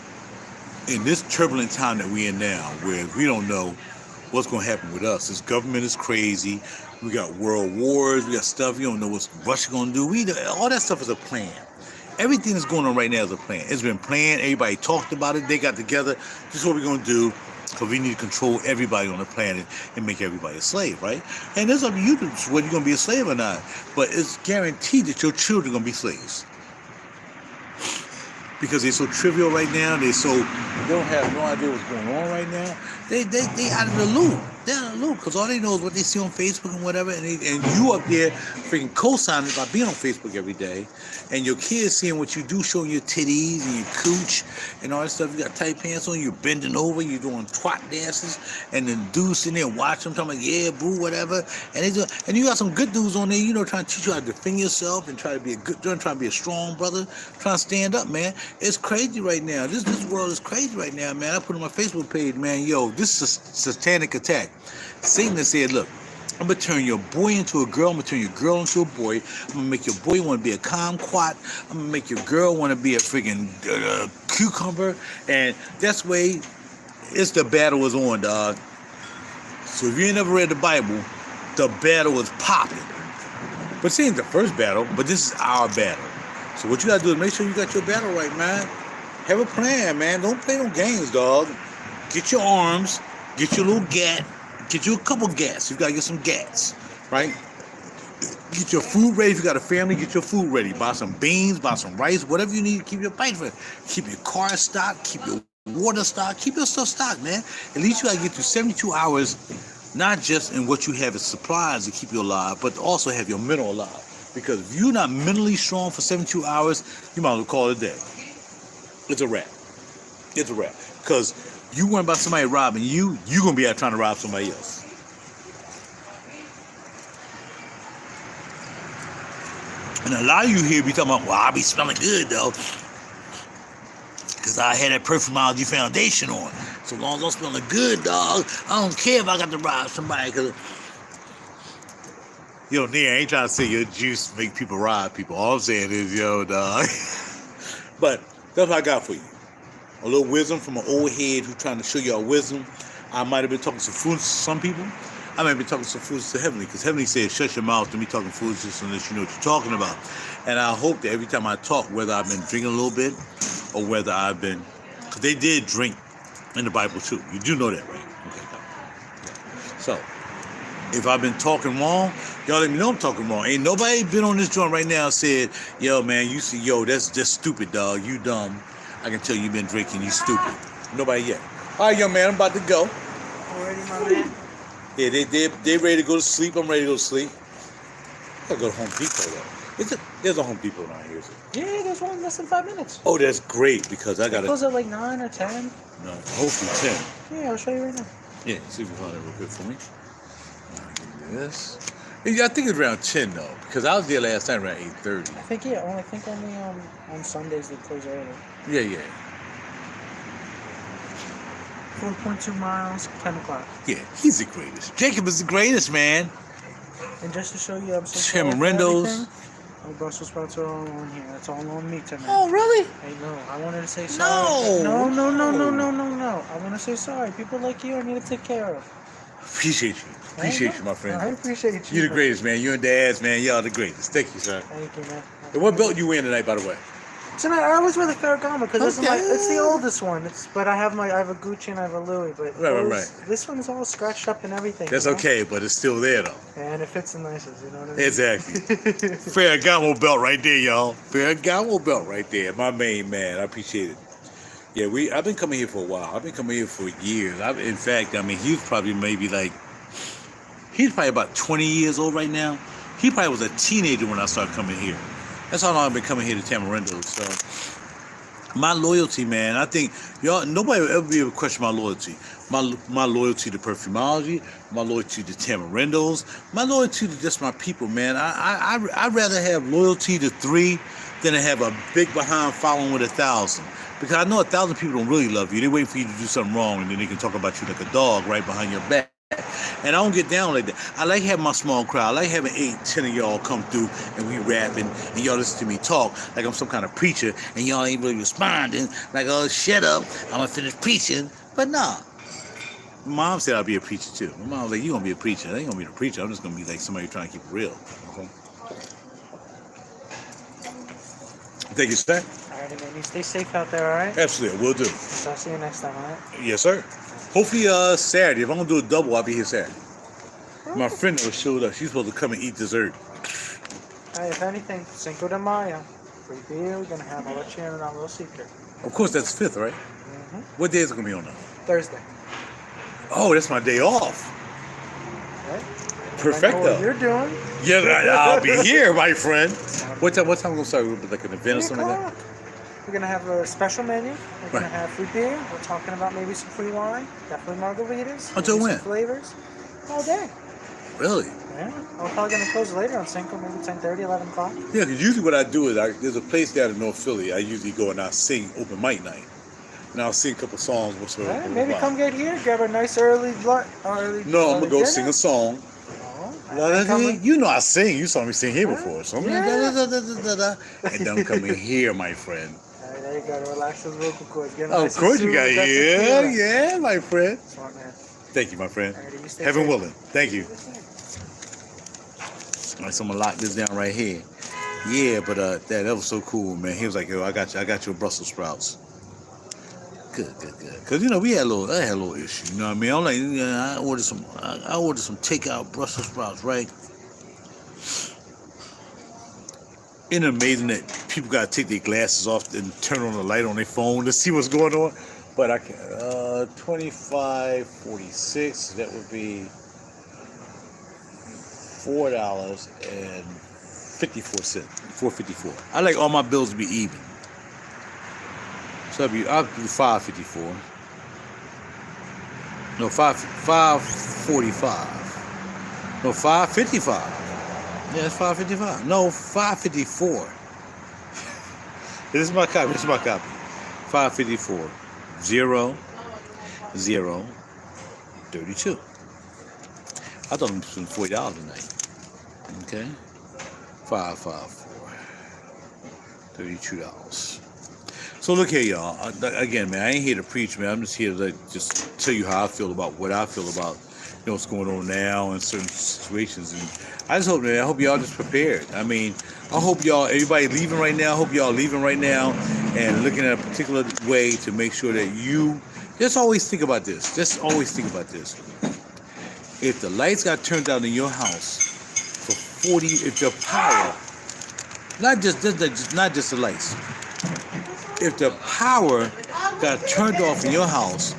in this turbulent time that we're in now, where we don't know what's going to happen with us. This government is crazy. We got world wars. We got stuff. You don't know what Russia going to do. All that stuff is a plan. Everything that's going on right now is a plan. It's been planned. Everybody talked about it. They got together. This is what we're going to do because we need to control everybody on the planet and make everybody a slave, right? And it's up to you whether you're going to be a slave or not. But it's guaranteed that your children are going to be slaves. Because they're so trivial right now. They don't have no idea what's going on right now. They out of the loop. They're out of the loop because all they know is what they see on Facebook and whatever. And you up there freaking co-signing by being on Facebook every day. And your kids seeing what you do, showing your titties and your cooch and all that stuff. You got tight pants on, you're bending over, you're doing twat dances. And then dudes sitting there watching them, talking about, yeah, boo, whatever. And you got some good dudes on there, trying to teach you how to defend yourself and try to be trying to be a strong brother, trying to stand up, man. It's crazy right now. This world is crazy right now, man. I put on my Facebook page, man, yo, this is a satanic attack. Satan said, look, I'm going to turn your boy into a girl. I'm going to turn your girl into a boy. I'm going to make your boy want to be a kumquat. I'm going to make your girl want to be a freaking cucumber. And that's the way it's the battle is on, dog. So if you ain't never read the Bible, the battle is popping. But this ain't the first battle, but this is our battle. So what you gotta do is make sure you got your battle right, man. Have a plan, man. Don't play no games, dog. Get your arms, get your little gat, get you a couple gats. You gotta get some gats, right? Get your food ready. If you got a family, get your food ready. Buy some beans, buy some rice, whatever you need to keep your bike ready. Keep your car stocked, keep your water stocked, keep your stuff stocked, man. At least you gotta get through 72 hours, not just in what you have as supplies to keep you alive, but also have your mental alive. Because if you're not mentally strong for 72 hours, you might as well call it a day. It's a wrap. It's a wrap. Because you worry about somebody robbing you, you're going to be out trying to rob somebody else. And a lot of you here be talking about, well, I be smelling good, though. Because I had that Perfumology foundation on. So long as I'm smelling good, dog, I don't care if I got to rob somebody. Cause yo, Nia, I ain't trying to say your juice make people rob people. All I'm saying is, yo, dog. But that's what I got for you. A little wisdom from an old head who's trying to show y'all wisdom. I might have been talking some foolishness to some people. I might have been talking some foolishness to Heavenly, because Heavenly said, shut your mouth to me talking foolishness unless you know what you're talking about. And I hope that every time I talk, whether I've been drinking a little bit or whether I've been, because they did drink in the Bible too. You do know that, right? Okay. So, if I've been talking wrong, y'all let me know I'm talking wrong. Ain't nobody been on this joint right now and said, yo, man, you see, yo, that's just stupid, dog. You dumb. I can tell you been drinking. You stupid. Nobody yet. All right, young man, I'm about to go.
Already, my man?
Yeah, they ready to go to sleep. I'm ready to go to sleep. I gotta go to Home Depot, though. There's a Home Depot around here.
Yeah, there's one in less than 5 minutes.
Oh, that's great, because I got to...
Close at like 9 or 10.
No, hopefully 10.
Yeah, I'll show you right now.
Yeah, see if you find it real quick for me. This. Yeah, I think it's around 10 though, because I was there last night around 8:30.
I think only on Sundays they close early.
Yeah.
4.2 miles, 10 o'clock.
Yeah, he's the greatest. Jacob is the greatest, man.
And just to show you, I'm so sorry for
Tamarindos.
everything. My Brussels sprouts are all on here. That's all on me tonight.
Oh, really?
Hey, no, I wanted to say sorry. No. I want to say sorry. People like you, I need to take care of.
Appreciate you. Appreciate you, my friend.
I appreciate you.
You're the greatest, man. You and Dad's, man. Y'all the greatest. Thank you, sir.
Thank you, man.
And what belt you wearing tonight, by the way?
Tonight, I always wear the Ferragamo because
Okay.
it's the oldest one. But I have a Gucci and I have a Louis. But
Right.
This one is all scratched up and everything.
That's okay, but it's still there, though.
And it fits the nicest, you know what I mean?
Exactly. Ferragamo belt right there, y'all. Ferragamo belt right there. My main man. I appreciate it. Yeah, I've been coming here for a while. I've been coming here for years. In fact, he's probably he's probably about 20 years old right now. He probably was a teenager when I started coming here. That's how long I've been coming here to Tamarindos. So my loyalty, man, I think nobody will ever be able to question my loyalty. My loyalty to Perfumology, my loyalty to Tamarindos, my loyalty to just my people, man. I'd rather have loyalty to 3 than to have a big behind following with 1,000. Because I know 1,000 people don't really love you. They wait for you to do something wrong, and then they can talk about you like a dog right behind your back. And I don't get down like that. I like having my small crowd. I like having 8, 10 of y'all come through and we rapping and y'all listen to me talk like I'm some kind of preacher and y'all ain't really responding. Like, oh, shut up. I'm going to finish preaching. But nah. My mom said I'd be a preacher too. My mom was like, you going to be a preacher. I ain't going to be a preacher. I'm just going to be like somebody trying to keep it real. Okay? Thank you, sir.
All right, man. You stay safe out there, all right?
Absolutely. Will do.
So I'll see you next time, all right?
Yes, sir. Hopefully Saturday. If I'm going to do a double, I'll be here Saturday. My friend that showed up. She's supposed to come and eat dessert.
Hey, if anything, Cinco de Mayo. Free beer, we're going to have. I'll let you in on a little secret.
Of course, that's 5th, right?
Mm-hmm.
What day is it going to be on now?
Thursday.
Oh, that's my day off.
Right?
Perfecto.
What you're doing.
Yeah, I'll be here, my friend. What time are we going to start? Like an event or something like that?
We're going to have a special menu. We're going to have free beer. We're talking about maybe some free wine. Definitely margaritas.
Until when?
Some flavors. All day.
Really?
Yeah. We're probably going to close later on Cinco, maybe 10:30, 11 o'clock.
Yeah, because usually what I do is there's a place down in North Philly. I usually go and I sing open mic night. And I'll sing a couple songs.
Right, maybe come get here, grab a nice early
No, I'm going to go sing a song. You know I sing. You saw me sing here before. So I'm and then I'm coming here, my friend.
There you go. Relax those vocal cords.
Of course you got here. Yeah, my friend.
Smart man.
Thank you, my friend.
Alrighty, you stay
Heaven
safe.
willing. Thank you. All right, so I'm gonna lock this down right here. Yeah, but that was so cool, man. He was like, "Yo, I got you a Brussels sprouts." Good. Cause you know I had a little issue. You know what I mean? I'm like, I ordered some takeout Brussels sprouts, right? Isn't it amazing that people gotta take their glasses off and turn on the light on their phone to see what's going on? But I can $25.46. That would be $4.54. $4.54. I like all my bills to be even. So I'll do $5.54. No, $5.45. No, $5.55. Yeah, it's $5.55. No, $5.54. This is my copy. $5.54. 0, 0, 32. I thought it was $40 tonight. Okay. 554. $32. So look here, y'all. Again, man, I ain't here to preach, man. I'm just here to just tell you how I feel about what I feel about, what's going on now in certain situations. And I just hope, man, I hope y'all just prepared. I mean, I hope everybody leaving right now. I hope y'all leaving right now and looking at a particular way to make sure that you just always think about this. If the lights got turned out in your house for 40, if the power, not just the lights, if the power got turned off in your house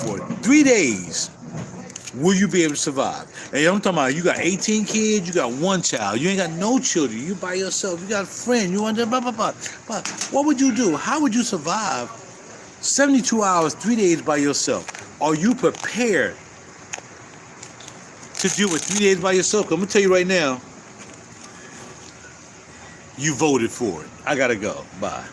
for 3 days, will you be able to survive? And I'm talking about you got 18 kids, you got one child, you ain't got no children, you by yourself, you got a friend, you want to blah, blah, blah. But what would you do? How would you survive 72 hours, 3 days by yourself? Are you prepared to deal with 3 days by yourself? 'Cause I'm going to tell you right now, you voted for it. I got to go. Bye.